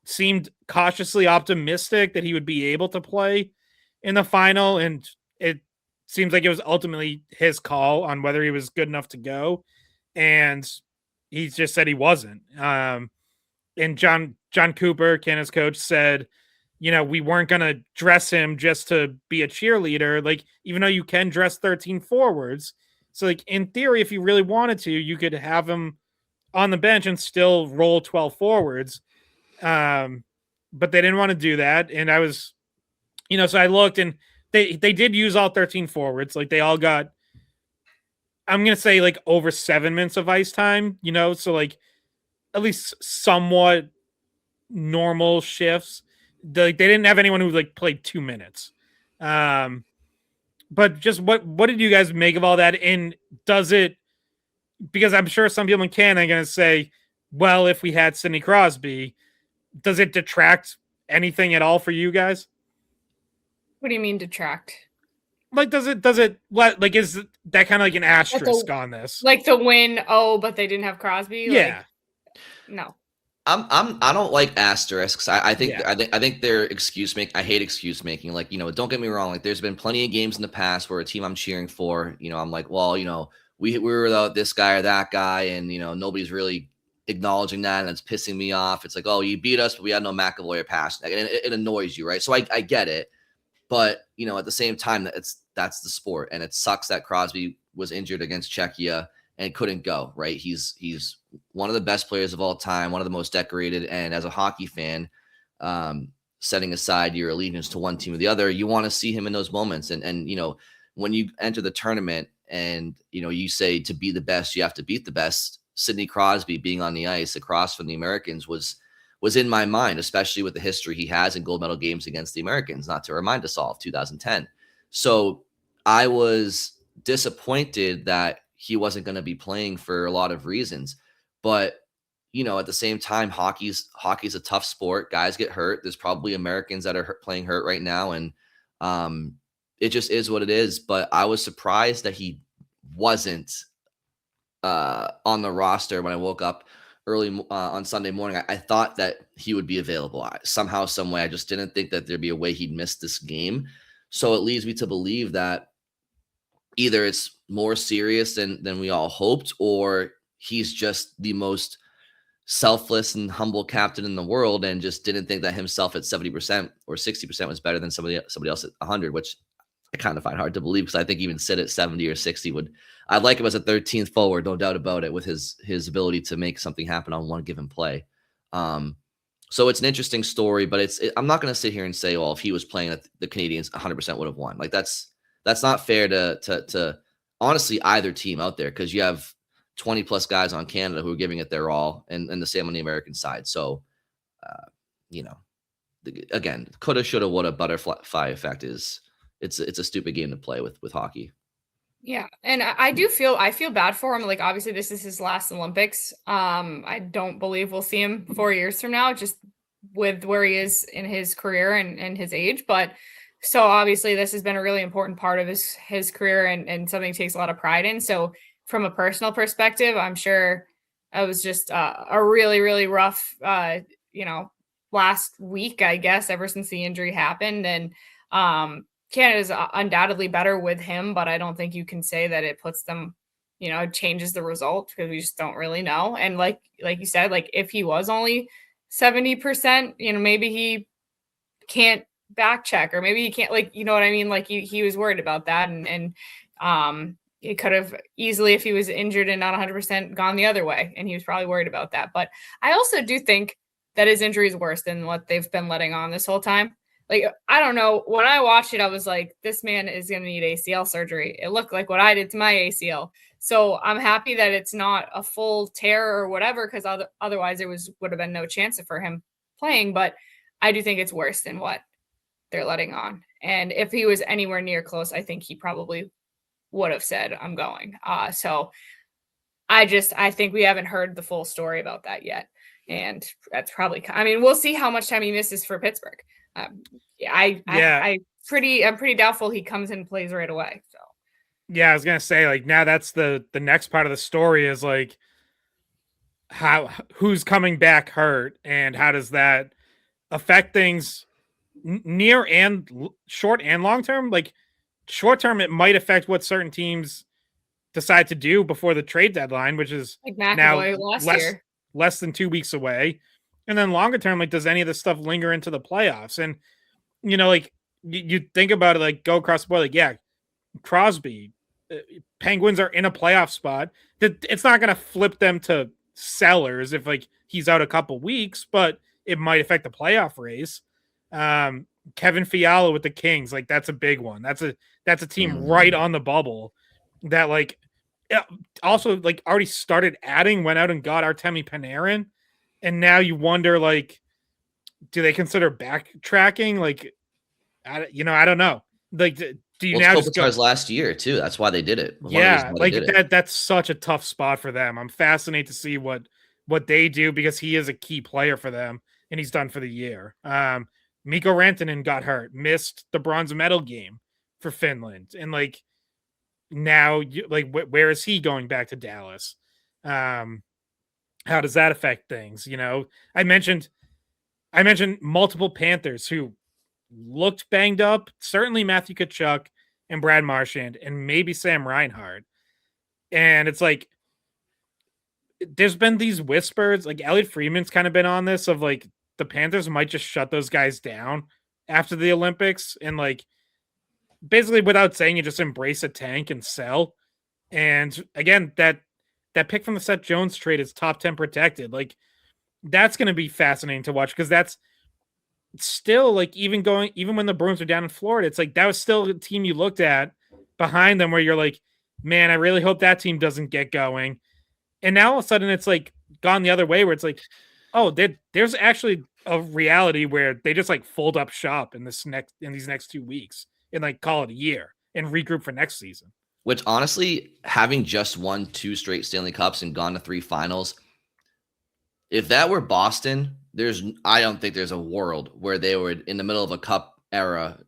seemed cautiously optimistic that he would be able to play in the final. And it seems like it was ultimately his call on whether he was good enough to go. And he just said he wasn't. And John Cooper, Canada's coach, said, we weren't going to dress him just to be a cheerleader. Like, even though you can dress 13 forwards. So, like, in theory, if you really wanted to, you could have him on the bench and still roll 12 forwards. But they didn't want to do that. And I was, so I looked and they did use all 13 forwards. Like, they all got, I'm going to say, like, over 7 minutes of ice time, so, like, at least somewhat normal shifts. They didn't have anyone who like played 2 minutes. But just what did you guys make of all that? And does it, because I'm sure some people in Canada are going to say, well, if we had Sidney Crosby, does it detract anything at all for you guys? What do you mean detract? Like, does it like, is that kind of like an asterisk on this? Like the win, but they didn't have Crosby? Yeah. Like, no. I don't like asterisks. I think they're excuse making. I hate excuse making. Like, don't get me wrong. Like, there's been plenty of games in the past where a team I'm cheering for, I'm like, well, we were without this guy or that guy, and nobody's really acknowledging that, and it's pissing me off. It's like, oh, you beat us, but we had no McAvoy or pass, and it annoys you, right? So I get it, but at the same time, that's the sport, and it sucks that Crosby was injured against Czechia and couldn't go, right? He's one of the best players of all time, one of the most decorated. And as a hockey fan, setting aside your allegiance to one team or the other, you want to see him in those moments. And when you enter the tournament and, you say to be the best, you have to beat the best. Sidney Crosby being on the ice across from the Americans was in my mind, especially with the history he has in gold medal games against the Americans, not to remind us all of 2010. So I was disappointed that he wasn't going to be playing for a lot of reasons. But, at the same time, hockey's a tough sport. Guys get hurt. There's probably Americans that are playing hurt right now. And it just is what it is. But I was surprised that he wasn't on the roster when I woke up early on Sunday morning. I thought that he would be available somehow, some way. I just didn't think that there'd be a way he'd miss this game. So it leads me to believe that either it's more serious than we all hoped, or he's just the most selfless and humble captain in the world and just didn't think that himself at 70% or 60% was better than somebody else at 100, which I kind of find hard to believe, because I think even Sid at 70 or 60 I'd like him as a 13th forward, no doubt about it, with his ability to make something happen on one given play. So it's an interesting story, but I'm not going to sit here and say, well, if he was playing, the Canadians 100% would have won. Like, that's not fair to honestly either team out there, because you have 20 plus guys on Canada who are giving it their all, and the same on the American side. So, again, coulda, shoulda, woulda, butterfly effect it's a stupid game to play with hockey. Yeah, and I feel bad for him. Like, obviously this is his last Olympics. I don't believe we'll see him 4 years from now, just with where he is in his career and his age. But so obviously this has been a really important part of his career and something he takes a lot of pride in. So from a personal perspective, I'm sure it was just a really, really rough you know, last week, I guess, ever since the injury happened. And Canada's undoubtedly better with him, but I don't think you can say that it puts them, changes the result, because we just don't really know. And like you said, like, if he was only 70%, maybe he can't back check, or maybe he can't, like, you know what I mean? Like, he was worried about that. And it could have easily, if he was injured and not 100%, gone the other way. And he was probably worried about that. But I also do think that his injury is worse than what they've been letting on this whole time. Like, I don't know. When I watched it, I was like, this man is going to need ACL surgery. It looked like what I did to my ACL. So I'm happy that it's not a full tear or whatever, because otherwise there would have been no chance for him playing. But I do think it's worse than what they're letting on. And if he was anywhere near close, I think he probably would have said, I'm going. So I think we haven't heard the full story about that yet. And that's probably, I mean, we'll see how much time he misses for Pittsburgh. I'm pretty doubtful he comes and plays right away. So yeah, I was gonna say, like, now that's the next part of the story is like who's coming back hurt, and how does that affect things near and short and long term. Like, short term, it might affect what certain teams decide to do before the trade deadline, which is like now McAvoy last year. less than 2 weeks away. And then longer term, like, does any of this stuff linger into the playoffs? And like, you think about it, like, go across the board, like, yeah, Crosby, Penguins are in a playoff spot. It's not going to flip them to sellers if, like, he's out a couple weeks, but it might affect the playoff race. Kevin Fiala with the Kings, like, that's a big one. That's a team right on the bubble that, like, also, like, already started adding, went out and got Artemi Panarin, and now you wonder, like, do they consider backtracking? Like, I don't know. Like, do you now just go last year too? That's why they did it. Yeah, like, that's such a tough spot for them. I'm fascinated to see what they do, because he is a key player for them, and he's done for the year. Mikko Rantanen got hurt, missed the bronze medal game for Finland, and, like, now, where is he going back to Dallas? How does that affect things? I mentioned multiple Panthers who looked banged up. Certainly Matthew Tkachuk and Brad Marchand, and maybe Sam Reinhart. And it's like, there's been these whispers, like, Elliot Friedman's kind of been on this, of, like, the Panthers might just shut those guys down after the Olympics, and, like, basically, without saying it, just embrace a tank and sell. And again, that pick from the Seth Jones trade is top 10 protected. Like, that's going to be fascinating to watch, because that's still, like, even when the Bruins are down in Florida, it's like, that was still a team you looked at behind them where you're like, man, I really hope that team doesn't get going. And now all of a sudden it's, like, gone the other way, where it's like, oh, there's actually a reality where they just, like, fold up shop in these next 2 weeks and, like, call it a year and regroup for next season. Which, honestly, having just won 2 straight Stanley Cups and gone to 3 finals, if that were Boston, I don't think there's a world where they would, in the middle of a cup era,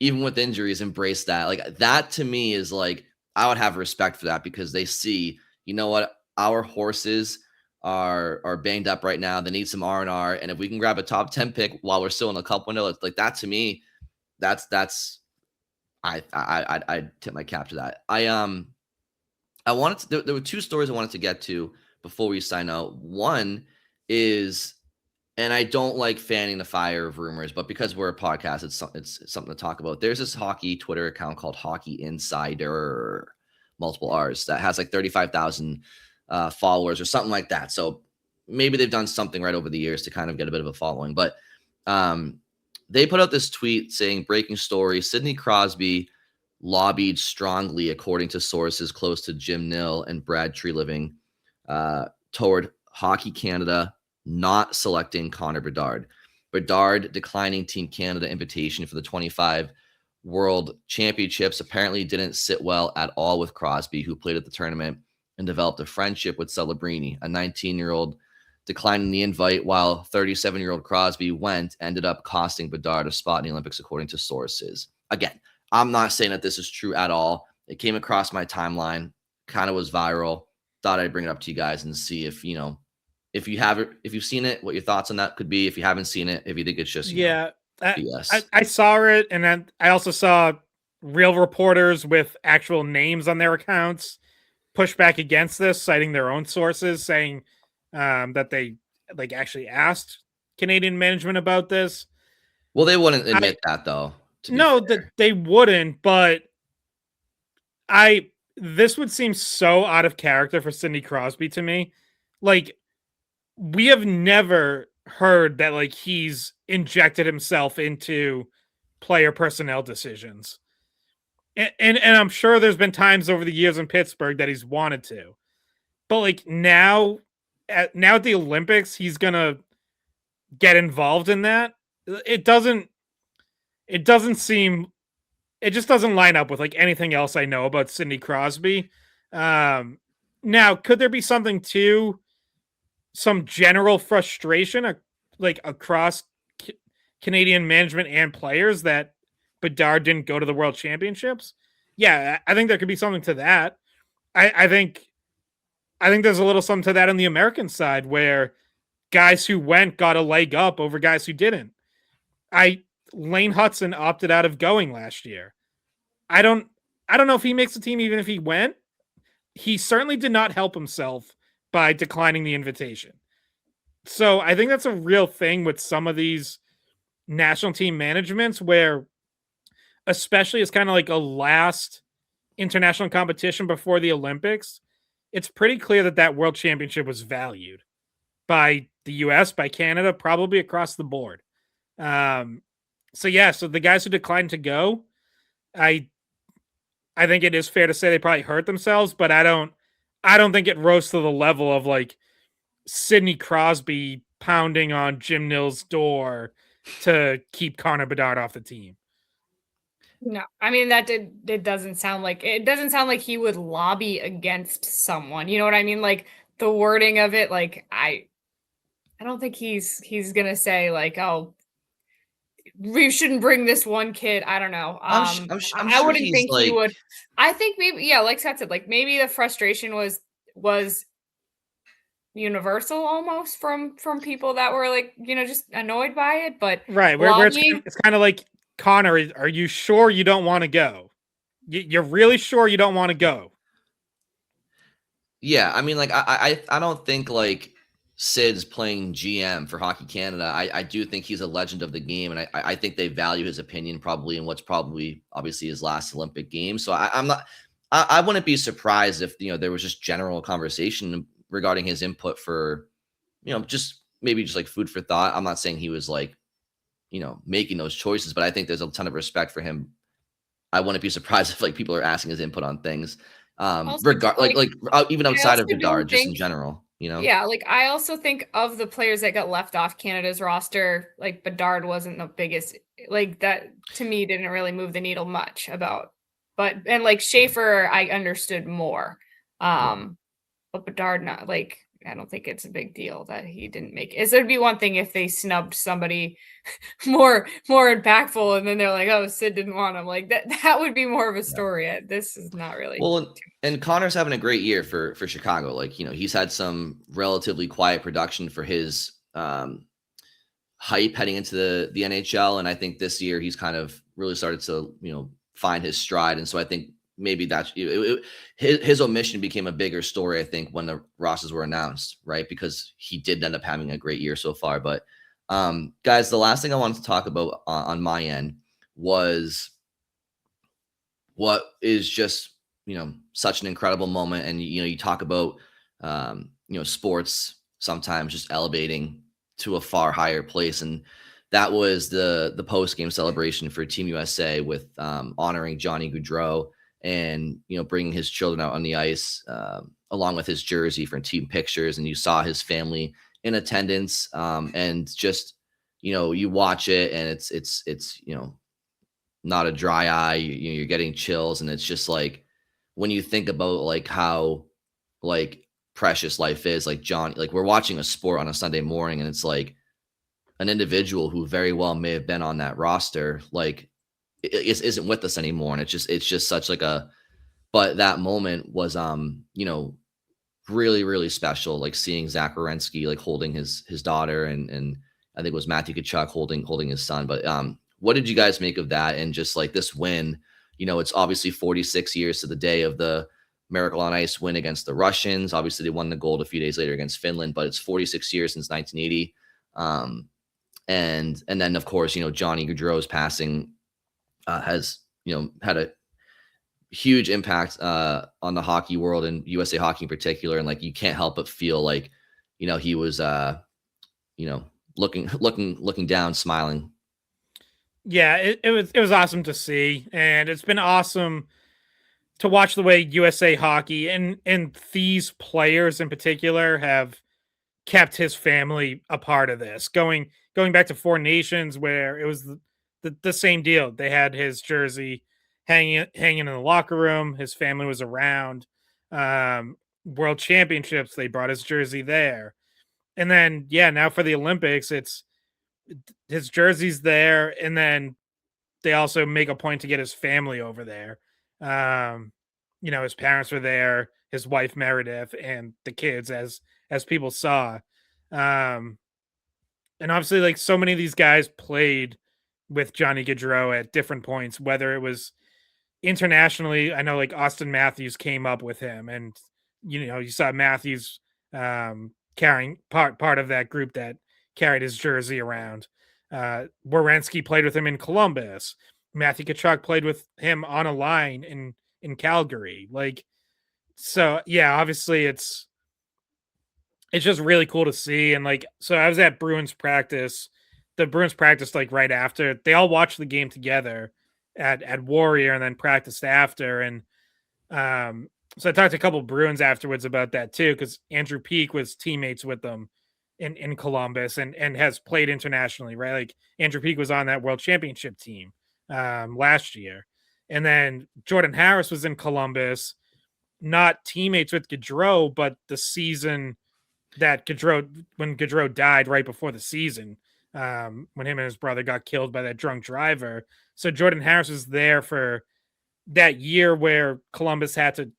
even with injuries, embrace that. Like, that to me is, like, I would have respect for that, because they see, you know what, our horses are banged up right now. They need some R&R, and if we can grab a top 10 pick while we're still in the cup window, it's like, that to me, I'd tip my cap to that. I wanted to, there were 2 stories I wanted to get to before we sign out. One is, and I don't like fanning the fire of rumors, but because we're a podcast, it's something to talk about. There's this hockey Twitter account called Hockey Insider, multiple R's, that has like 35,000 followers or something like that. So maybe they've done something right over the years to kind of get a bit of a following. But they put out this tweet saying, breaking story, Sidney Crosby lobbied strongly, according to sources close to Jim Nill and Brad Treliving, toward Hockey Canada not selecting Connor Bedard. Bedard declining Team Canada invitation for the 25 World Championships. Apparently didn't sit well at all with Crosby, who played at the tournament and developed a friendship with Celebrini, a 19-year-old declining the invite, while 37-year-old Crosby ended up costing Bedard a spot in the Olympics, according to sources. Again, I'm not saying that this is true at all. It came across my timeline, kind of was viral. Thought I'd bring it up to you guys and see if, if you've seen it, what your thoughts on that could be. If you haven't seen it, if you think it's just, BS. I saw it, and then I also saw real reporters with actual names on their accounts push back against this, citing their own sources, saying that they actually asked Canadian management about this. Well, they wouldn't admit that, though. No, that they wouldn't, but this would seem so out of character for Sidney Crosby to me. Like, we have never heard that he's injected himself into player personnel decisions. And I'm sure there's been times over the years in Pittsburgh that he's wanted to. But now at the Olympics, he's gonna get involved in that. It just doesn't line up with anything else I know about Sidney Crosby. Now, could there be something to some general frustration across Canadian management and players that Bedard didn't go to the World Championships? Yeah, I think there could be something to that. I think there's a little something to that on the American side, where guys who went got a leg up over guys who didn't. Lane Hudson opted out of going last year. I don't know if he makes the team even if he went. He certainly did not help himself by declining the invitation. So I think that's a real thing with some of these national team managements, where, especially as kind of a last international competition before the Olympics, it's pretty clear that World Championship was valued by the US, by Canada, probably across the board. So the guys who declined to go, I think it is fair to say they probably hurt themselves, but I don't think it rose to the level of Sidney Crosby pounding on Jim Nill's door to keep Connor Bedard off the team. No, I mean, it doesn't sound like he would lobby against someone. You know what I mean? The wording of it, I don't think he's gonna say oh, we shouldn't bring this one kid. I don't know. I'm I sure wouldn't think he would. I think maybe, yeah, like Scott said, maybe the frustration was universal almost from people that were just annoyed by it. But right, where it's kind of like, Connor, are you sure you don't want to go? You're really sure you don't want to go? Yeah, I mean, I don't think Sid's playing GM for Hockey Canada. I do think he's a legend of the game, and I think they value his opinion probably in what's probably obviously his last Olympic game. So I wouldn't be surprised if there was just general conversation regarding his input for just maybe just food for thought. I'm not saying he was making those choices, but I think there's a ton of respect for him. I wouldn't be surprised if people are asking his input on things, even outside of Bedard, just in general. Yeah, I also think of the players that got left off Canada's roster, Bedard wasn't the biggest, that to me didn't really move the needle much and Schaefer, I understood more. But Bedard, not I don't think it's a big deal that he didn't make it. It'd be one thing if they snubbed somebody more impactful, and then they're oh, Sid didn't want him. That would be more of a story. Yeah. This is not really. Well, and Connor's having a great year for Chicago. He's had some relatively quiet production for his hype heading into the NHL, and I think this year he's kind of really started to find his stride. And so I think maybe that's his omission became a bigger story, I think, when the rosters were announced, right? Because he did end up having a great year so far. But guys, the last thing I wanted to talk about on my end was what is just such an incredible moment. And you talk about sports sometimes just elevating to a far higher place, and that was the post-game celebration for Team USA with honoring Johnny Gaudreau and bringing his children out on the ice along with his jersey for team pictures, and you saw his family in attendance, and just you watch it, and it's not a dry eye. You're getting chills, and it's just like when you think about like how like precious life is. Like John, like we're watching a sport on a Sunday morning, and it's like an individual who very well may have been on that roster, like isn't with us anymore, and it's just such like a. But that moment was, really, really special. Like seeing Zach Werenski like holding his daughter, and I think it was Matthew Tkachuk holding his son. But what did you guys make of that? And just like this win, it's obviously 46 years to the day of the Miracle on Ice win against the Russians. Obviously, they won the gold a few days later against Finland, but it's 46 years since 1980. And then of course, Johnny Gaudreau's passing has had a huge impact on the hockey world and USA Hockey in particular. And like you can't help but feel like he was looking down, smiling. Yeah, it was awesome to see, and it's been awesome to watch the way USA Hockey and these players in particular have kept his family a part of this. Going back to Four Nations, where it was the same deal. They had his jersey hanging in the locker room. His family was around. World Championships, they brought his jersey there. And then now for the Olympics, it's his jersey's there, and then they also make a point to get his family over there. His parents were there, his wife Meredith, and the kids, as people saw. And obviously, like so many of these guys played with Johnny Gaudreau at different points, whether it was internationally. I know like Austin Matthews came up with him, and you saw Matthews carrying part of that group that carried his jersey around. Werenski played with him in Columbus. Matthew Tkachuk played with him on a line in Calgary. Like, so obviously it's just really cool to see. And like, so I was at Bruins practice. The Bruins practiced like right after. They all watched the game together at Warrior and then practiced after. And so I talked to a couple of Bruins afterwards about that too, because Andrew Peeke was teammates with them in Columbus and has played internationally, right? Like Andrew Peeke was on that World Championship team last year. And then Jordan Harris was in Columbus, not teammates with Gaudreau, but the season that when Gaudreau died right before the season, when him and his brother got killed by that drunk driver. So Jordan Harris was there for that year where Columbus had to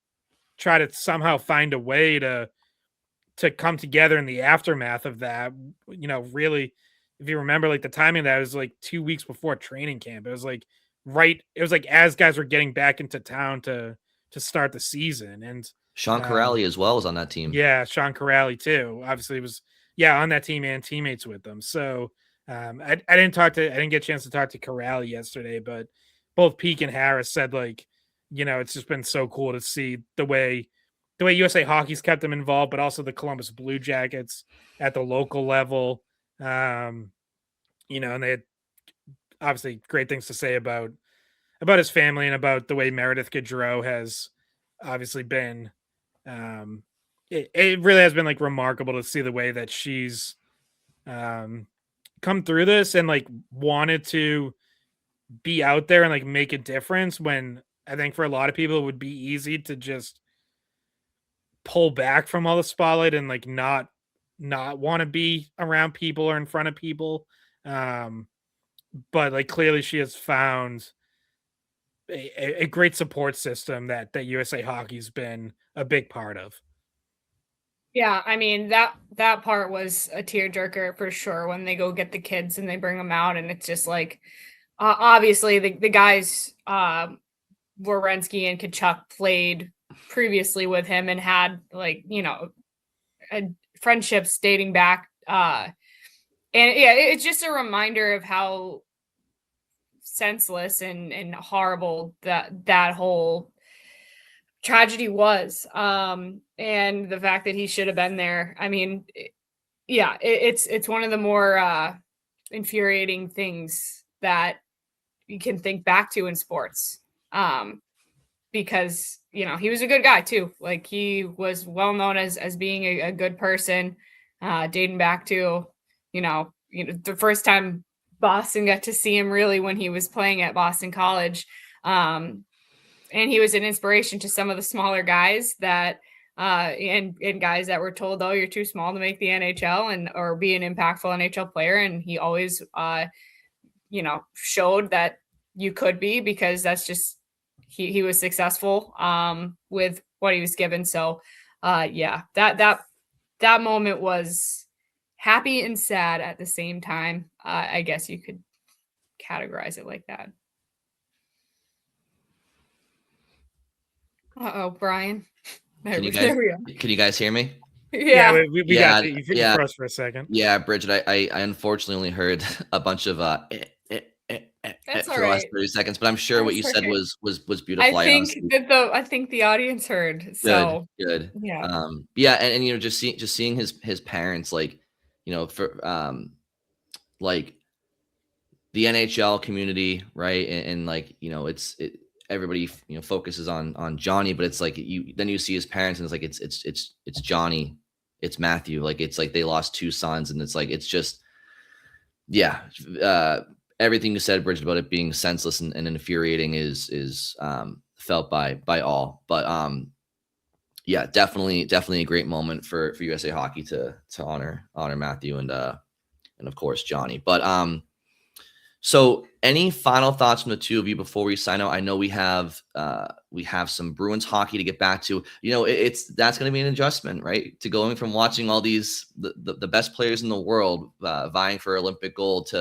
try to somehow find a way to come together in the aftermath of that. Really, if you remember, like the timing of that was like 2 weeks before training camp. It was like as guys were getting back into town to start the season. And Sean Corrali as well was on that team. Yeah, Sean Corrali too. Obviously was on that team and teammates with them. So I didn't get a chance to talk to Corrali yesterday, but both Peeke and Harris said like, it's just been so cool to see the way USA Hockey's kept them involved, but also the Columbus Blue Jackets at the local level. And they had obviously great things to say about his family and about the way Meredith Gaudreau has obviously been. It really has been like remarkable to see the way that she's come through this and like wanted to be out there and like make a difference, when I think for a lot of people it would be easy to just pull back from all the spotlight and like not want to be around people or in front of people. But like clearly she has found a great support system that USA Hockey's been a big part of. Yeah, I mean that part was a tearjerker for sure when they go get the kids and they bring them out, and it's just like obviously the guys Werenski and Tkachuk played previously with him and had like friendships dating back, and it's just a reminder of how senseless and horrible that whole tragedy was, and the fact that he should have been there. I mean, it's one of the more infuriating things that you can think back to in sports, because he was a good guy too. Like he was well known as being a good person, dating back to the first time Boston got to see him really when he was playing at Boston College. And he was an inspiration to some of the smaller guys that and guys that were told, oh, you're too small to make the NHL and or be an impactful NHL player. And he always showed that you could be, because that's just he was successful with what he was given. So that moment was happy and sad at the same time. I guess you could categorize it like that. Uh-oh, Brian. Can you guys hear me? Yeah, we got you. You froze for a second. Yeah, Bridget, I unfortunately only heard a bunch of for the last 30 seconds, but I'm sure what you said was beautiful. I think the audience heard. So good. Yeah. And just seeing his parents, like, for like the NHL community, right? And like, everybody focuses on Johnny, but it's like you see his parents and it's like it's Johnny, it's Matthew, like it's like they lost two sons, and it's like it's just everything you said, Bridget, about it being senseless and infuriating is felt by all. But definitely a great moment for USA Hockey to honor Matthew and of course Johnny. But so any final thoughts from the two of you before we sign out? I know we have some Bruins hockey to get back to. That's going to be an adjustment, right? To going from watching all these the best players in the world vying for Olympic gold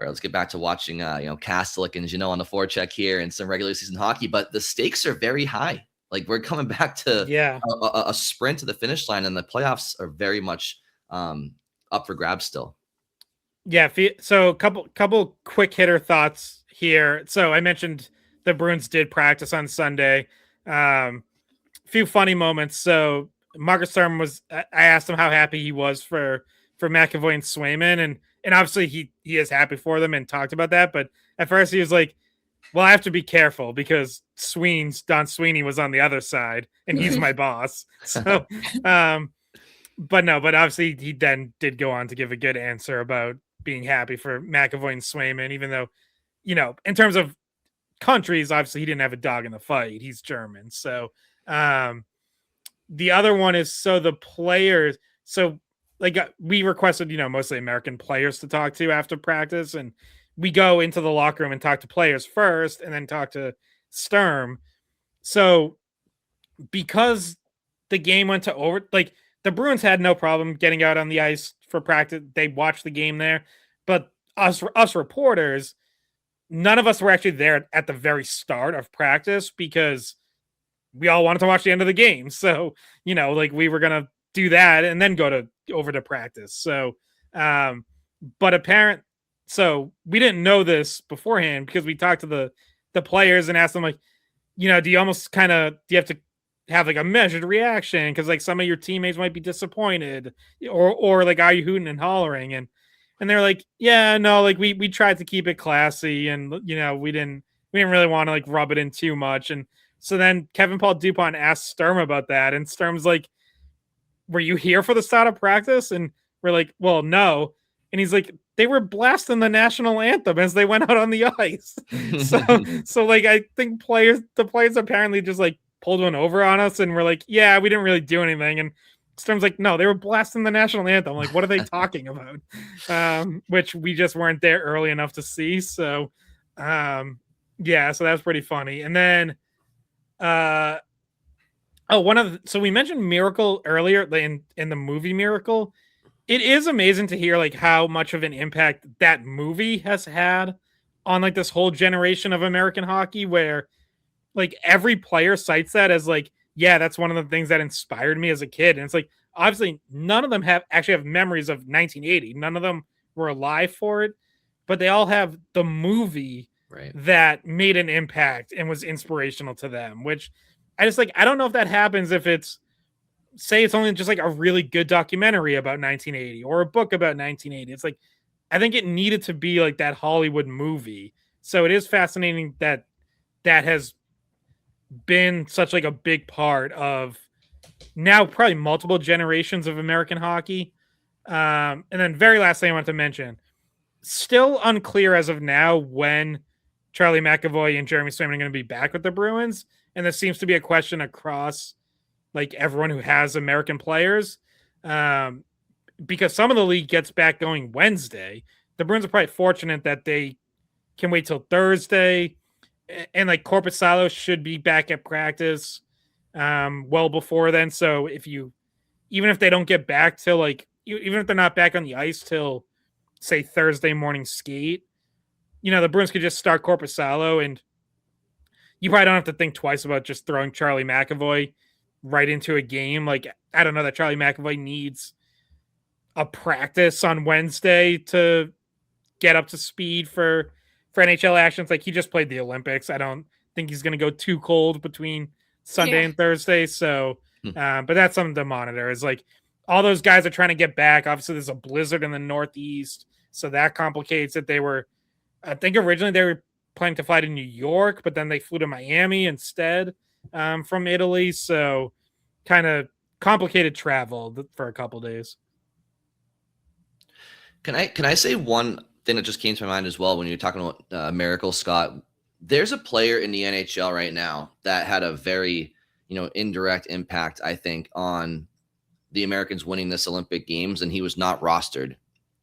let's get back to watching Kastelik and on the forecheck here and some regular season hockey. But the stakes are very high. Like, we're coming back to a sprint to the finish line, and the playoffs are very much up for grabs still. Yeah, so a couple quick hitter thoughts here. So I mentioned the Bruins did practice on Sunday. Few funny moments. So Marcus Sturm I asked him how happy he was for McAvoy and Swayman, and obviously he is happy for them and talked about that. But at first he was like, well, I have to be careful because Don Sweeney was on the other side and he's my boss. So, but obviously he then did go on to give a good answer about being happy for McAvoy and Swayman, even though, in terms of countries, obviously he didn't have a dog in the fight. He's German. So the other one is, so the players, so like we requested, mostly American players to talk to after practice, and we go into the locker room and talk to players first and then talk to Sturm. So because the game went to over, like the Bruins had no problem getting out on the ice for practice. They watched the game there, but us reporters, none of us were actually there at the very start of practice because we all wanted to watch the end of the game. So, like we were going to do that and then go over to practice. So, so we didn't know this beforehand because we talked to the players and asked them, like, do you have to have like a measured reaction because like some of your teammates might be disappointed, or like, are you hooting and hollering? And they're like, yeah, no, like we tried to keep it classy, and we didn't really want to like rub it in too much. And so then Kevin Paul Dupont asked Sturm about that, and Sturm's like, were you here for the start of practice? And we're like, well, no. And he's like, they were blasting the national anthem as they went out on the ice. so like, I think the players apparently just like pulled one over on us, and we're like, yeah, we didn't really do anything. And Sturm's like, no, they were blasting the national anthem. Like, what are they talking about? Which we just weren't there early enough to see. So, so that was pretty funny. And then, so we mentioned Miracle earlier in the movie Miracle. It is amazing to hear like how much of an impact that movie has had on like this whole generation of American hockey, where like every player cites that as like, yeah, that's one of the things that inspired me as a kid. And it's like, obviously none of them have memories of 1980. None of them were alive for it, but they all have the movie that made an impact and was inspirational to them, which I just like, I don't know if that happens if it's only just like a really good documentary about 1980 or a book about 1980. It's like, I think it needed to be like that Hollywood movie. So it is fascinating that has been such like a big part of now probably multiple generations of American hockey. And then very last thing I want to mention, still unclear as of now when Charlie McAvoy and Jeremy Swayman are going to be back with the Bruins. And this seems to be a question across like everyone who has American players. Because some of the league gets back going Wednesday. The Bruins are probably fortunate that they can wait till Thursday. And like Korpisalo should be back at practice well before then. So even if they don't get back till like, even if they're not back on the ice till say Thursday morning skate, the Bruins could just start Korpisalo, and you probably don't have to think twice about just throwing Charlie McAvoy right into a game. Like, I don't know that Charlie McAvoy needs a practice on Wednesday to get up to speed for NHL actions. Like, he just played the Olympics. I don't think he's going to go too cold between Sunday and Thursday. So, but that's something to monitor. Is like all those guys are trying to get back. Obviously, there's a blizzard in the Northeast, so that complicates it. I think originally they were planning to fly to New York, but then they flew to Miami instead from Italy. So kind of complicated travel for a couple days. Can I say one thing that just came to my mind as well when you're talking about Miracle Scott? There's a player in the NHL right now that had a very, indirect impact, I think, on the Americans winning this Olympic Games, and he was not rostered,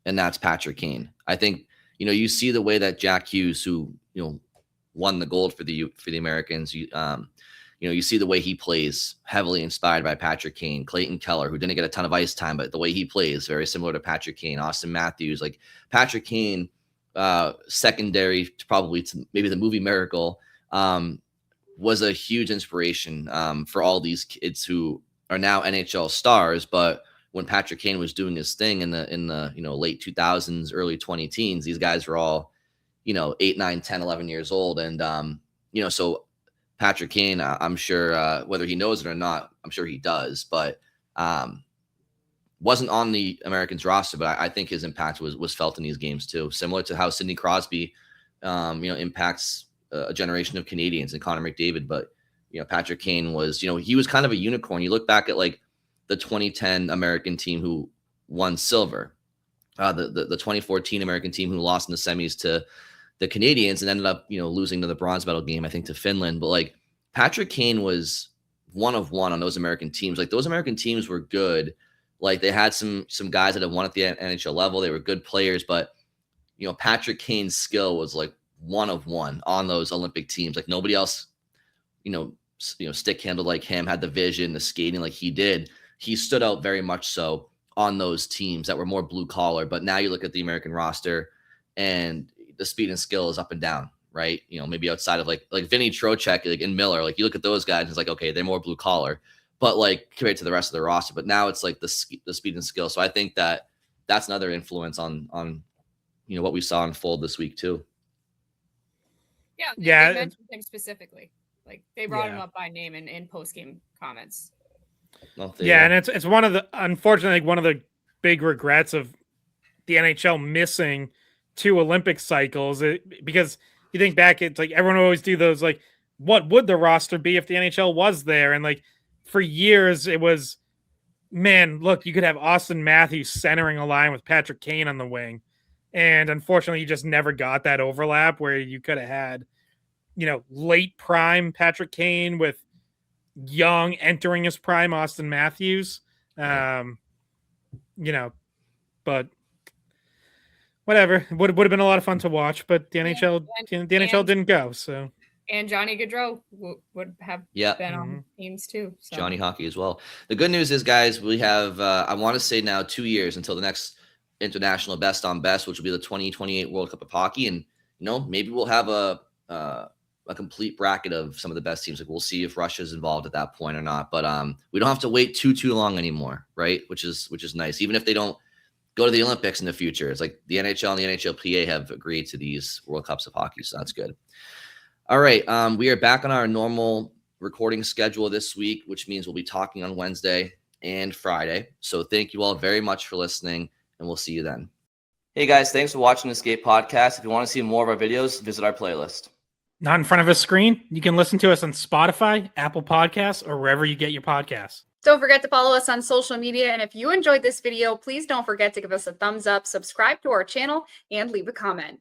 and that's Patrick Kane. I think, you see the way that Jack Hughes, who, won the gold for the Americans, you see the way he plays, heavily inspired by Patrick Kane. Clayton Keller, who didn't get a ton of ice time, but the way he plays, very similar to Patrick Kane. Austin Matthews, like Patrick Kane, secondary to probably to maybe the movie Miracle, was a huge inspiration for all these kids who are now NHL stars. But when Patrick Kane was doing his thing in the late 2000s, early 2010s, these guys were all 8, 9, 10, 11 years old, and so Patrick Kane, I'm sure whether he knows it or not, I'm sure he does, but wasn't on the Americans roster, but I think his impact was felt in these games too, similar to how Sidney Crosby impacts a generation of Canadians and Connor McDavid. But Patrick Kane was, he was kind of a unicorn. You look back at like the 2010 American team who won silver, the 2014 American team who lost in the semis to the Canadians and ended up, losing to the bronze medal game, I think, to Finland. But like Patrick Kane was one of one on those American teams. Like those American teams were good. Like they had some guys that had won at the NHL level. They were good players, but Patrick Kane's skill was like one of one on those Olympic teams. Like nobody else, stick handled like him, had the vision, the skating like he did. He stood out very much so on those teams that were more blue collar. But now you look at the American roster and the speed and skill is up and down, right? Maybe outside of like Vinny Trocheck, like in Miller, like you look at those guys, it's like, okay, they're more blue collar, but like compared to the rest of the roster. But now it's like the speed and skill. So I think that's another influence on what we saw unfold this week too. Yeah. They mentioned him specifically. Like they brought him up by name in post game comments. And it's one of the, unfortunately, one of the big regrets of the NHL missing 2 Olympic cycles, because you think back, it's like everyone always do those, like, what would the roster be if the NHL was there? And like for years it was, man, look, you could have Austin Matthews centering a line with Patrick Kane on the wing. And unfortunately, you just never got that overlap where you could have had, late prime Patrick Kane with young entering his prime Austin Matthews. But whatever, would have been a lot of fun to watch, but the NHL didn't go. So, and Johnny Gaudreau would have been on teams too. So. Johnny Hockey as well. The good news is, guys, we have I want to say now 2 years until the next international best on best, which will be the 2028 World Cup of Hockey, and maybe we'll have a complete bracket of some of the best teams. Like we'll see if Russia's involved at that point or not. But we don't have to wait too long anymore, right? Which is nice. Even if they don't go to the Olympics in the future, it's like the NHL and the NHLPA have agreed to these World Cups of Hockey, so that's good. All right, we are back on our normal recording schedule this week, which means we'll be talking on Wednesday and Friday. So thank you all very much for listening, and we'll see you then. Hey guys, thanks for watching the Skate Podcast. If you want to see more of our videos, visit our playlist. Not in front of a screen? You can listen to us on Spotify, Apple Podcasts, or wherever you get your podcasts. Don't forget to follow us on social media. And if you enjoyed this video, please don't forget to give us a thumbs up, subscribe to our channel, and leave a comment.